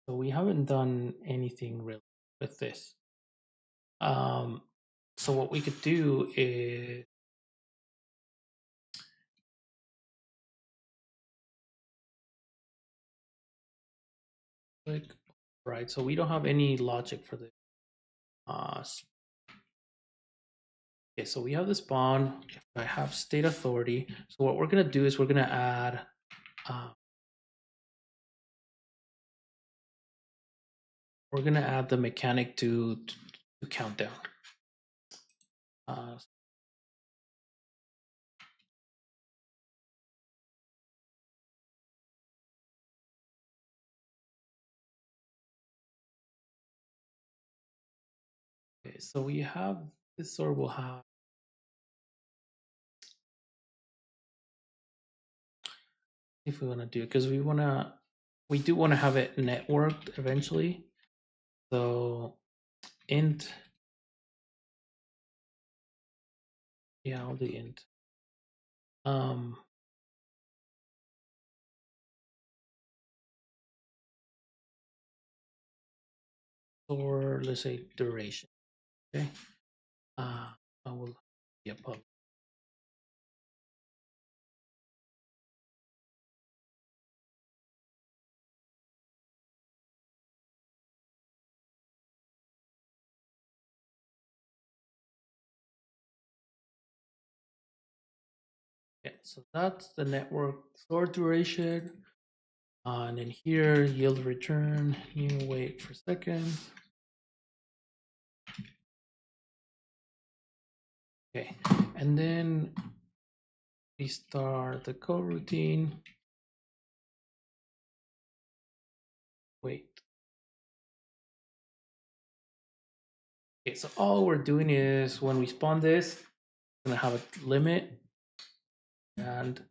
So we haven't done anything really with this. So what we could do is click right. So we don't have any logic for this. Okay, so we have the spawn. I have state authority. So what we're gonna do is we're gonna add. We're gonna add the mechanic to countdown. Okay, so we have this sword will have if we want to do it because we do want to have it networked eventually. So int I'll do int or let's say duration. Okay, I will pub. Okay, so that's the network sword duration. And then here, yield return, you wait for seconds. Okay, and then we start the coroutine. Wait. Okay, so all we're doing is when we spawn this, we're gonna have a limit. And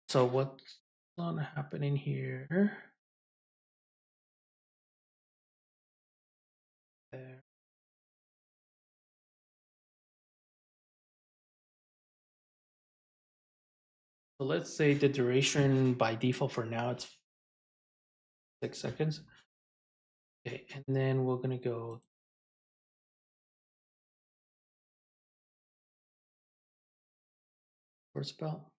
so what's gonna happen in here? There. So let's say the duration by default for now it's 6 seconds. Okay, and then we're gonna go for spell.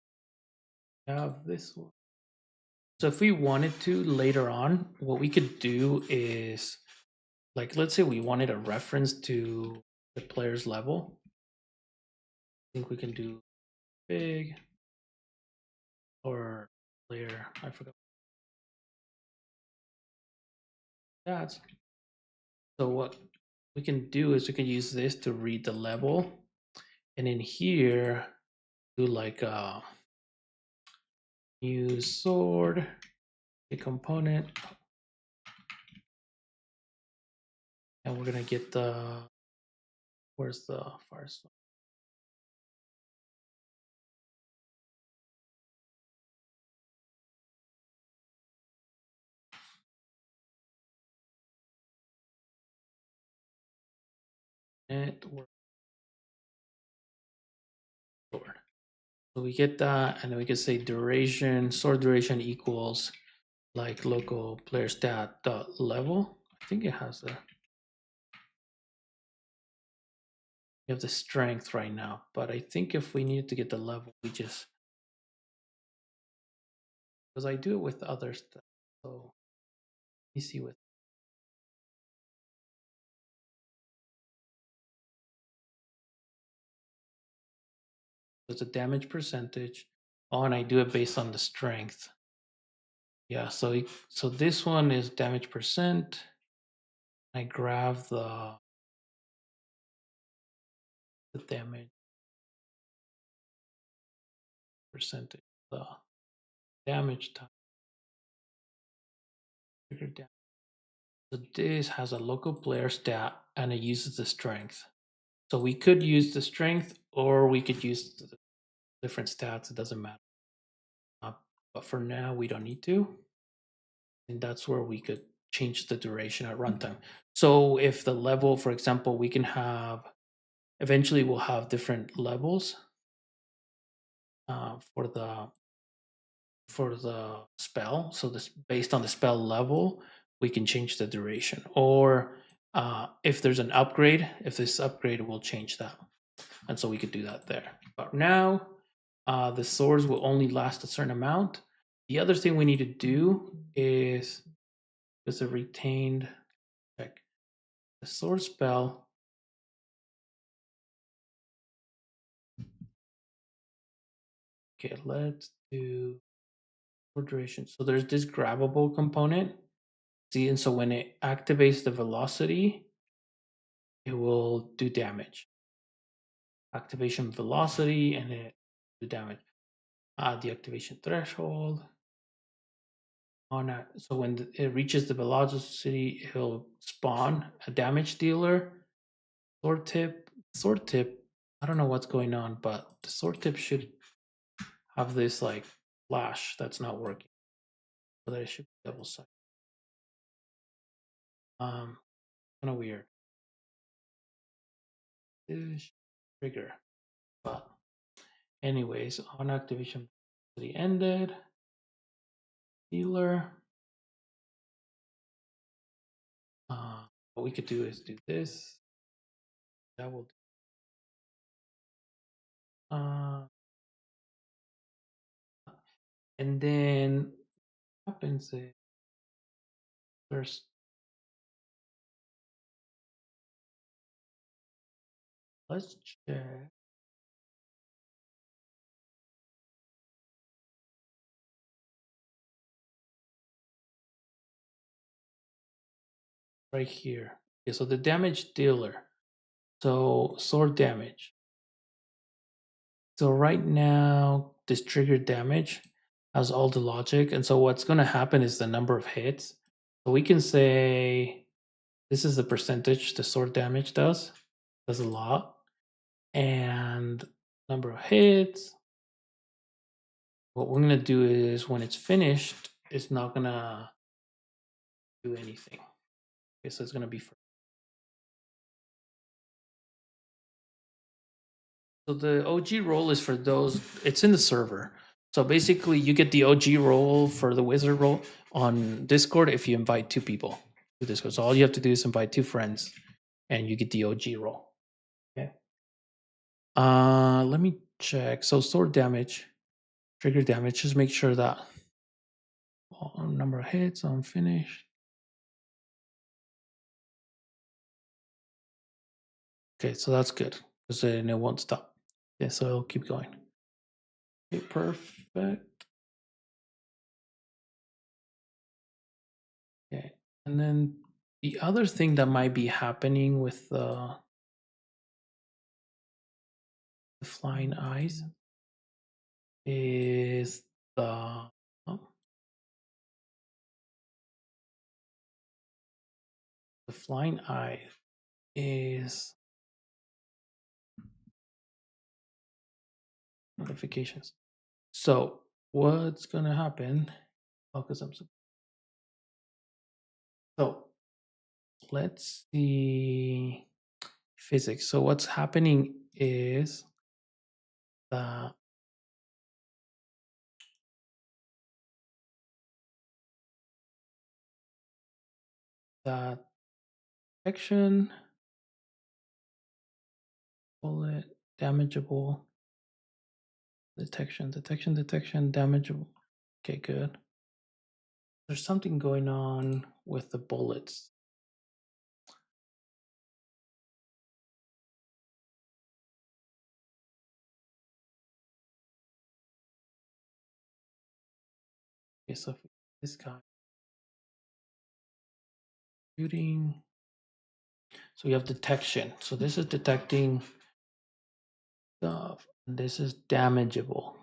Have this one. So if we wanted to later on, what we could do is, like, let's say we wanted a reference to the player's level. I think we can do big or player. I forgot that. So what we can do is we can use this to read the level, and in here do like a use sword, a component, and we're gonna get the where's the first one? Network sword. So we get that, and then we can say duration, sword duration equals like local player stat dot level. I think it has a we have the strength right now, but I think if we need to get the level, we just because I do it with other stuff. So let me see with it's a damage percentage. Oh, and I do it based on the strength. Yeah, so this one is damage percent. I grab the damage percentage, the damage time. Trigger damage. So this has a local player stat and it uses the strength. So we could use the strength or we could use the different stats. It doesn't matter. But for now, we don't need to. And that's where we could change the duration at runtime. So if the level, for example, we can have, eventually we'll have different levels for the spell. So this based on the spell level, we can change the duration. Or if there's an upgrade, if this upgrade will change that. And so we could do that there. But now the swords will only last a certain amount. The other thing we need to do is there's a retained check. The sword spell. Okay, let's do for duration. So there's this grabbable component. See, and so when it activates the velocity, it will do damage. Activation velocity and it do damage. The activation threshold. On that, so when it reaches the velocity, it'll spawn a damage dealer. Sword tip. I don't know what's going on, but the sword tip should have this like flash that's not working. So that it should be double sided. Kind of weird. Trigger. But anyways, on activation velocity ended. Dealer. What we could do is do this. That will. And then what happens is there's let's check. Right here. Okay, so the damage dealer. So sword damage. So right now, this triggered damage has all the logic. And so what's going to happen is the number of hits. So we can say this is the percentage the sword damage does. Does a lot. And number of hits. What we're gonna do is when it's finished, it's not gonna do anything. Okay, so it's gonna be so the OG role is for those. It's in the server. So basically, you get the OG role for the wizard role on Discord if you invite 2 people to Discord. So all you have to do is invite 2 friends, and you get the OG role. Okay. Let me check. So sword damage, trigger damage. Just make sure that number of hits on finish. Okay, so that's good because then it won't stop. Yeah, so it'll keep going. Okay, perfect. Okay, and then the other thing that might be happening with the flying eyes is the oh, the flying eye is notifications. So what's gonna happen? Oh, because so let's see physics. So what's happening is that that detection, bullet, damageable, detection, damageable. Okay, good. There's something going on with the bullets. Okay, so this guy shooting. So we have detection. So this is detecting stuff. And this is damageable.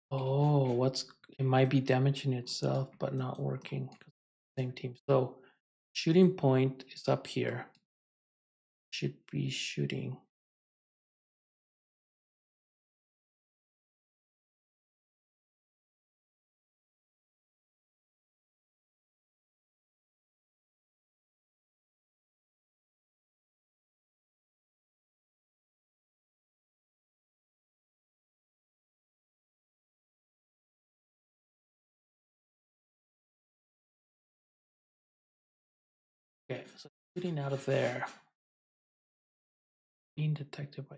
Oh, it might be damaging itself, but not working. Same team. So shooting point is up here. Should be shooting. Okay, so shooting out of there. Being detected by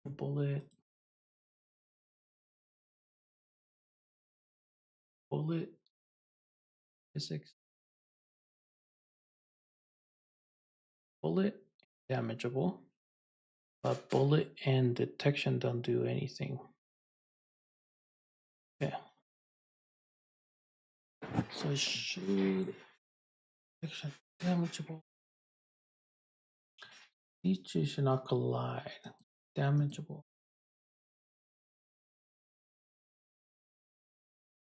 bullet, bullet, physics, bullet, damageable. But bullet and detection don't do anything. Yeah. So shoot, detection, damageable. These two should not collide. Damageable.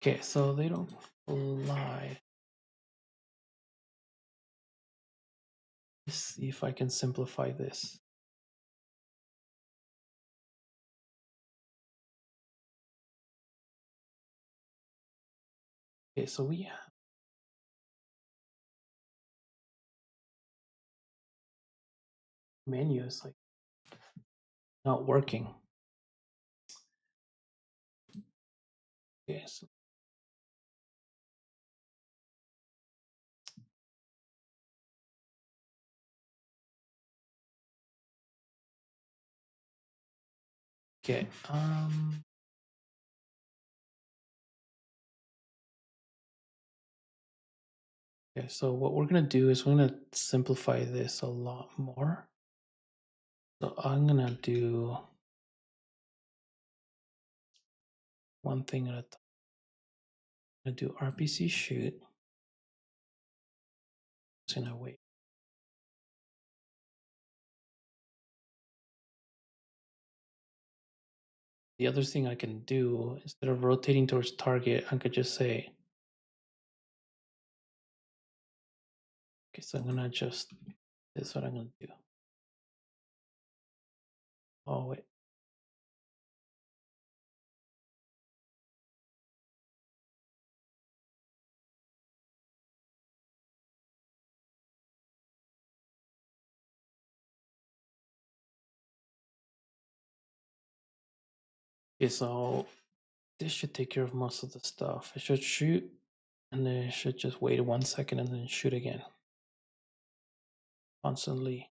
Okay, so they don't collide. Let's see if I can simplify this. Okay, so we have menu is like not working. Yes. Okay. Okay, so what we're gonna do is we're gonna simplify this a lot more. So I'm gonna do one thing at a time. I'm gonna do RPC shoot. Just gonna wait. the other thing I can do, instead of rotating towards target, I could just say, okay, so I'm gonna adjust this, what I'm gonna do. Oh, wait. Okay, so this should take care of most of the stuff. It should shoot, and then it should just wait 1 second and then shoot again. Constantly.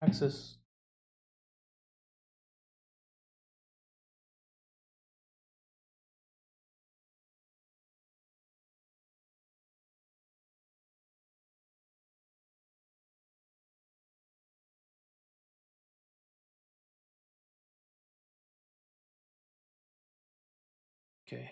Access. Okay.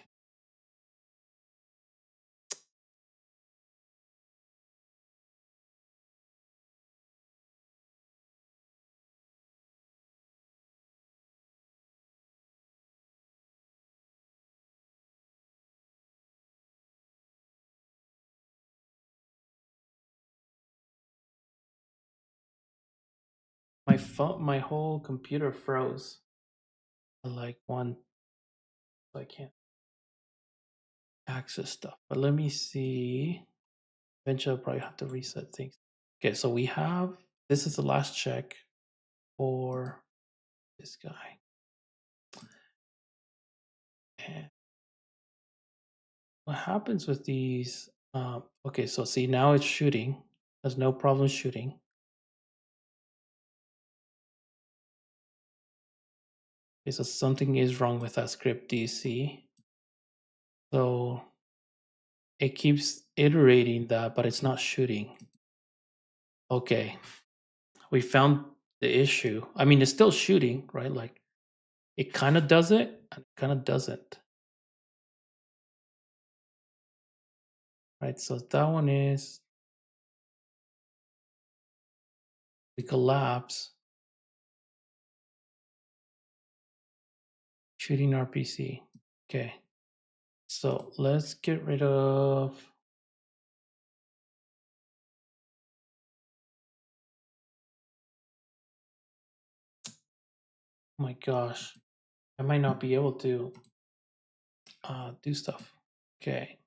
My phone, my whole computer froze. Like one, so I can't access stuff. But let me see. Eventually, I'll probably have to reset things. Okay, so we have, this is the last check for this guy. And what happens with these? Okay, so see, now it's shooting. There's no problem shooting. Okay, so something is wrong with that script DC. So it keeps iterating that, but it's not shooting. Okay, we found the issue. I mean, it's still shooting, right? Like it kind of does it and it kind of doesn't. Right, so that one is, we collapse, shooting RPC. Okay, so let's get rid of, oh my gosh, I might not be able to do stuff. Okay,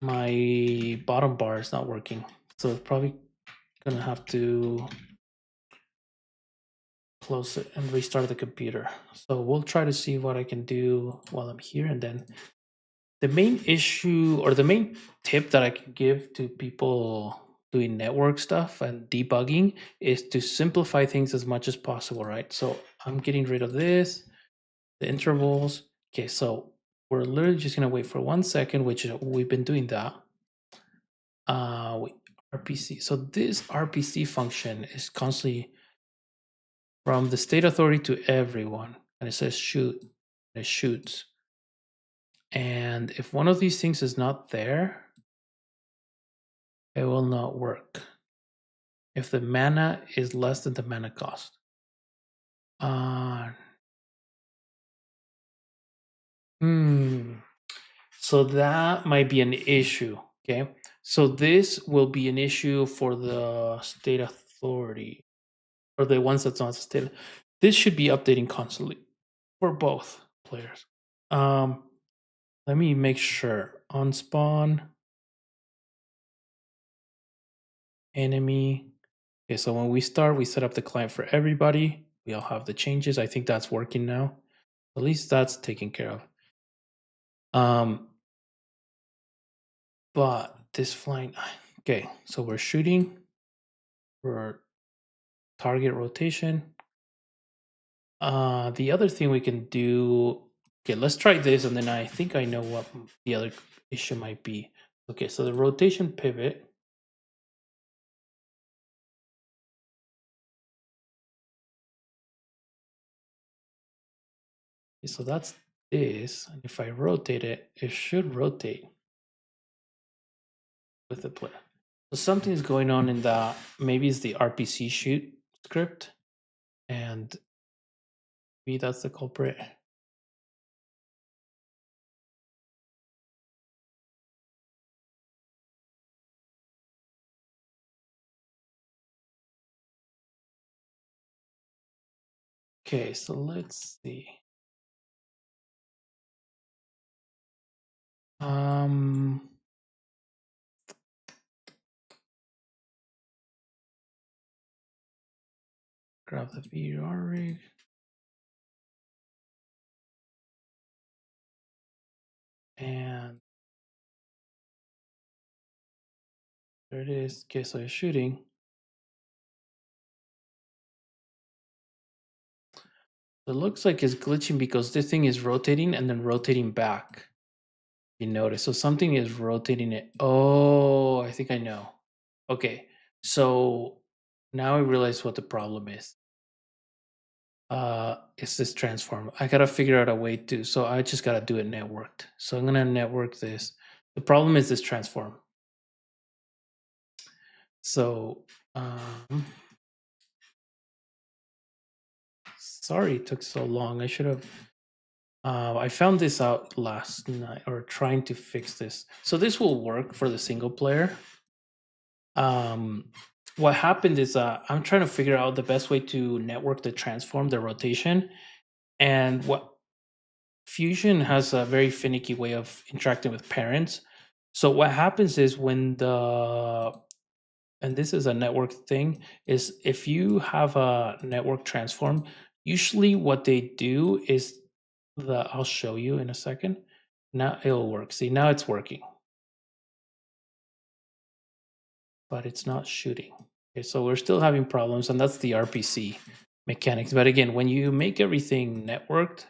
my bottom bar is not working, so it's probably gonna have to close it and restart the computer. So we'll try to see what I can do while I'm here, and then the main issue or the main tip that I can give to people doing network stuff and debugging is to simplify things as much as possible, right? So I'm getting rid of this, the intervals. Okay, so we're literally just gonna wait for 1 second, which we've been doing that. Wait, RPC. So this RPC function is constantly from the state authority to everyone, and it says shoot, and it shoots. And if one of these things is not there, it will not work. If the mana is less than the mana cost. So that might be an issue. Okay. So this will be an issue for the state authority or the ones that's not state. This should be updating constantly for both players. Let me make sure. On spawn, enemy. Okay, so when we start, we set up the client for everybody. We all have the changes. I think that's working now. At least that's taken care of. But this flying, okay, so we're shooting for target rotation. The other thing we can do, okay, let's try this, and then I think I know what the other issue might be. Okay, so the rotation pivot, Okay, so that's this. And if I rotate it, it should rotate with the player. So something's going on in that. Maybe it's the RPC shoot script, and maybe that's the culprit. Okay, so let's see. Grab the VRR rig. And there it is. Okay, so it's shooting. It looks like it's glitching because this thing is rotating and then rotating back. You notice. So something is rotating it. Oh, I think I know. Okay. So now I realize what the problem is. It's this transform. I gotta figure out a way to, so I just gotta do it networked. So I'm gonna network this. The problem is this transform. So sorry it took so long. I should have I found this out last night, or trying to fix this. So this will work for the single player. What happened is I'm trying to figure out the best way to network the transform, the rotation, and what Fusion has a very finicky way of interacting with parents. So what happens is when the, and this is a network thing, is if you have a network transform, usually what they do is I'll show you in a second. Now it'll work. See, now it's working, but it's not shooting. Okay, so we're still having problems, and that's the RPC mechanics. But again, when you make everything networked,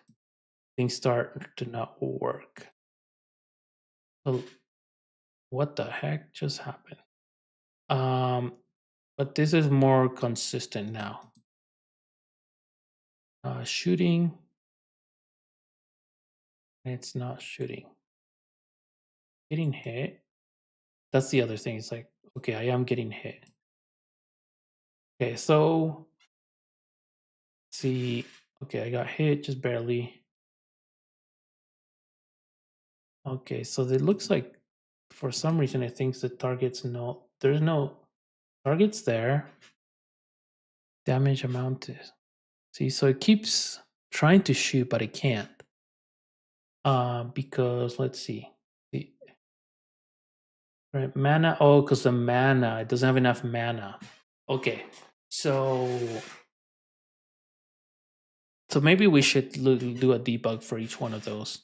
things start to not work. So what the heck just happened? But this is more consistent now. Shooting, it's not shooting. Getting hit. That's the other thing. It's like, okay, I am getting hit. Okay, so see, okay, I got hit just barely. Okay, so it looks like for some reason it thinks the target's no, there's no targets there. Damage amount is, see, so it keeps trying to shoot, but it can't. Because let's see. Right, mana. Oh, because the mana, it doesn't have enough mana. Okay, so maybe we should do a debug for each one of those.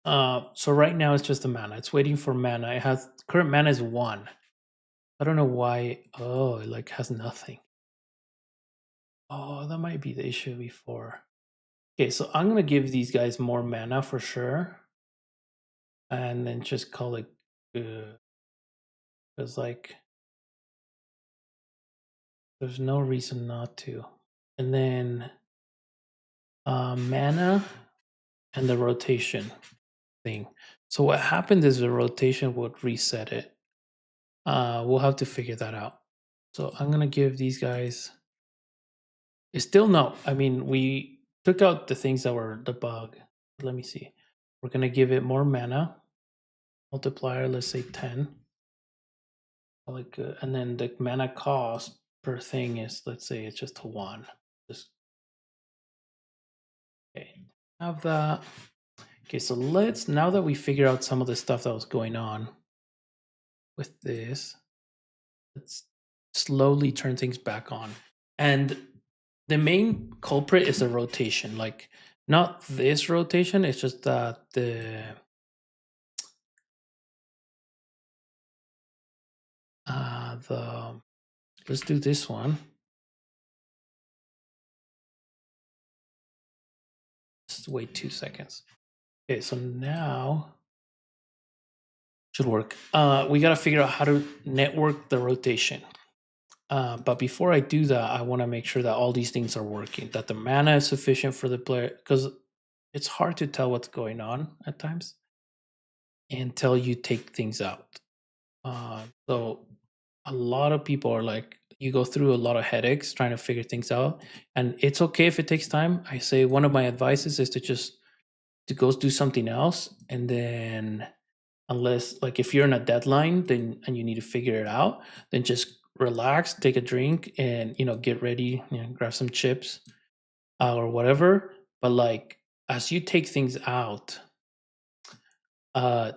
So right now it's just the mana. It's waiting for mana. It has current mana is 1. I don't know why. Oh, it like has nothing. Oh, that might be the issue before. Okay, so I'm gonna give these guys more mana for sure, and then just call it good. Because like, there's no reason not to. And then mana and the rotation thing. So what happened is the rotation would reset it. We'll have to figure that out. So I'm gonna give these guys. It's still no. I mean, we took out the things that were the bug. Let me see. We're gonna give it more mana multiplier. Let's say 10. Like, and then the mana cost per thing is, let's say it's just a 1. Just okay. Have that. Okay, so let's, now that we figure out some of the stuff that was going on with this, let's slowly turn things back on. And the main culprit is the rotation, like not this rotation, it's just that let's do this one. Just wait 2 seconds. Okay, so now should work. We got to figure out how to network the rotation. But before I do that, I want to make sure that all these things are working, that the mana is sufficient for the player, because it's hard to tell what's going on at times until you take things out. So a lot of people are like, you go through a lot of headaches trying to figure things out, and it's okay if it takes time. I say one of my advices is to just to go do something else, and then unless like if you're in a deadline, then and you need to figure it out, then just relax, take a drink, and get ready, grab some chips or whatever. But like as you take things out, uh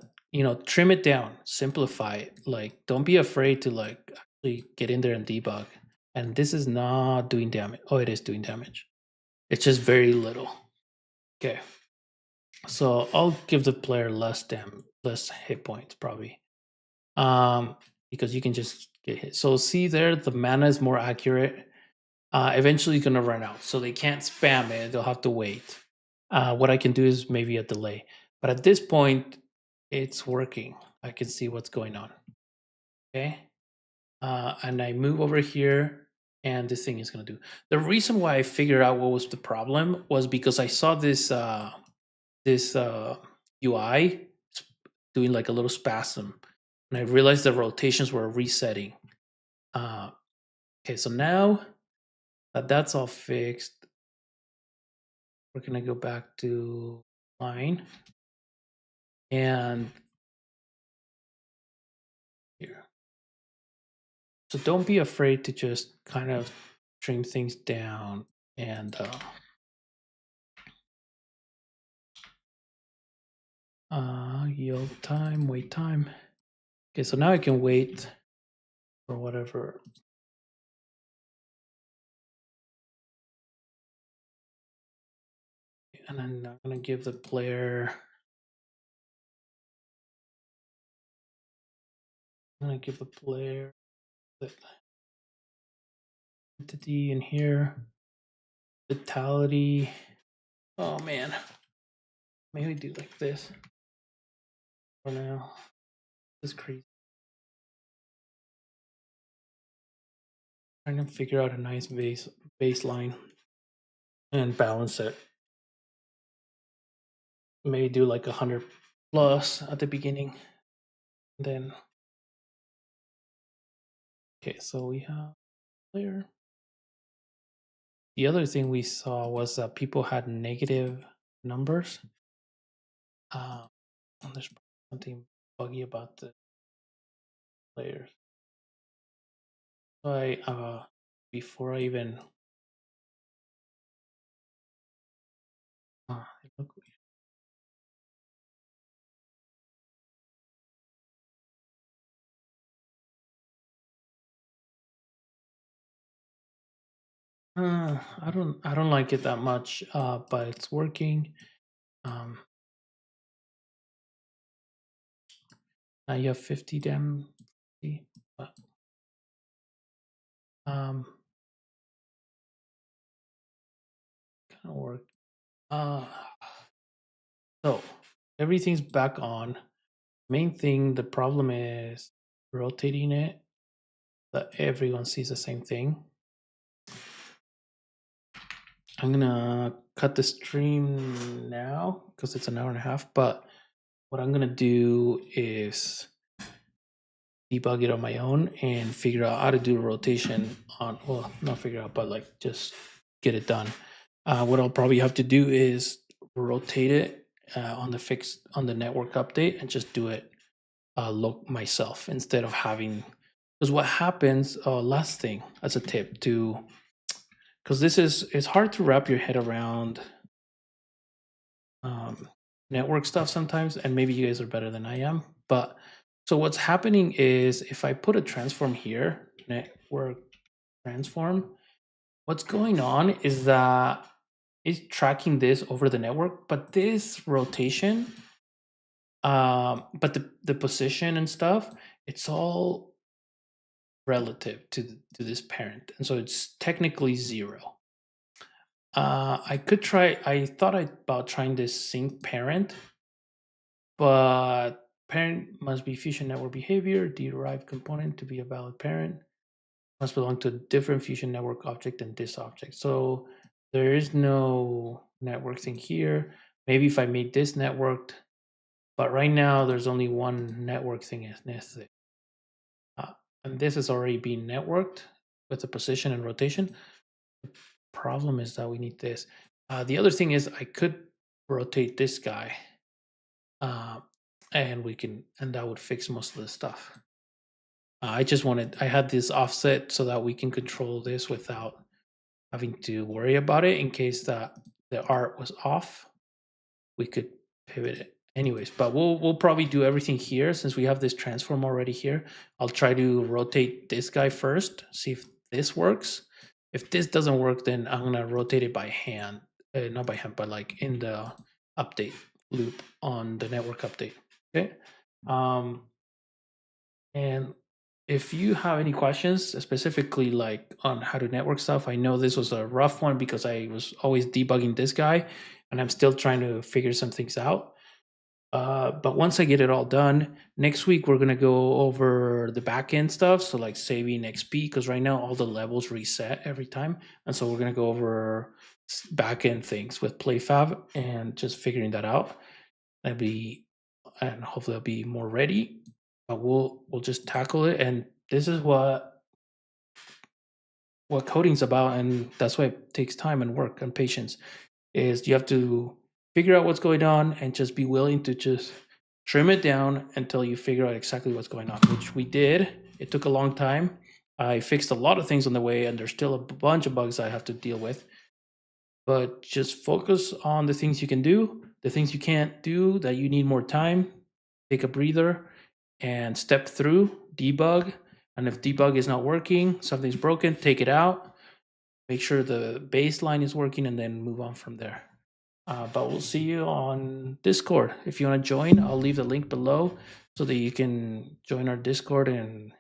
trim it down, simplify it. Like don't be afraid to like actually get in there and debug. And this is not doing damage. Oh, it is doing damage. It's just very little. Okay, so I'll give the player less hit points probably, because you can just get hit. So see there, the mana is more accurate. Eventually gonna run out, so they can't spam it. They'll have to wait. What I can do is maybe a delay, but at this point, it's working. I can see what's going on. Okay, and I move over here, and this thing is gonna do. The reason why I figured out what was the problem was because I saw this UI doing like a little spasm, and I realized the rotations were resetting. Uh, okay, so now that that's all fixed, we're gonna go back to line and here. So don't be afraid to just kind of trim things down and yield time, wait time. Okay, so now I can wait for whatever. And then I'm gonna give the player. I'm gonna give the player the entity in here. Vitality. Oh man. Maybe do like this for now. This is crazy. Trying to figure out a nice baseline and balance it. Maybe do like 100 plus at the beginning. Then okay, so we have player. The other thing we saw was that people had negative numbers. There's something buggy about the players. So I before I even look, I don't like it that much, but it's working. Um, Now you have 50 damage, but kind of work. So everything's back on. Main thing, the problem is rotating it that everyone sees the same thing. I'm gonna cut the stream now because it's an hour and a half, but what I'm gonna do is debug it on my own and figure out how to do rotation on, well, not figure out, but like just get it done. What I'll probably have to do is rotate it on the network update and just do it look myself instead of having, because what happens, last thing as a tip to, because it's hard to wrap your head around network stuff sometimes, and maybe you guys are better than I am. But so what's happening is if I put a transform here, network transform, what's going on is that it's tracking this over the network, but this rotation, but the position and stuff, it's all relative to this parent, and so it's technically 0. I could try. I thought about trying this sync parent, but parent must be Fusion Network behavior, derived component to be a valid parent, must belong to a different Fusion Network object than this object. So there is no network thing here. Maybe if I made this networked, but right now there's only one network thing is necessary. And this is already being networked with the position and rotation. The problem is that we need this. The other thing is I could rotate this guy, uh, and that would fix most of the stuff. I had this offset so that we can control this without having to worry about it in case the art was off. We could pivot it anyways, but we'll probably do everything here since we have this transform already here. I'll try to rotate this guy first, see if this works. If this doesn't work, then I'm gonna rotate it by hand, not by hand, but like in the update loop on the network update. Okay. And if you have any questions specifically like on how to network stuff, I know this was a rough one because I was always debugging this guy and I'm still trying to figure some things out. But once I get it all done, next week we're gonna go over the back end stuff. So like saving XP, because right now all the levels reset every time, and so we're gonna go over back end things with PlayFab and just figuring that out. And hopefully I'll be more ready. But we'll just tackle it, and this is what coding's about, and that's why it takes time and work and patience. Is you have to figure out what's going on and just be willing to just trim it down until you figure out exactly what's going on, which we did. It took a long time. I fixed a lot of things on the way, and there's still a bunch of bugs I have to deal with. But just focus on the things you can do, the things you can't do that you need more time. Take a breather and step through, debug. And if debug is not working, something's broken, take it out. Make sure the baseline is working, and then move on from there. But we'll see you on Discord. If you want to join, I'll leave the link below so that you can join our Discord and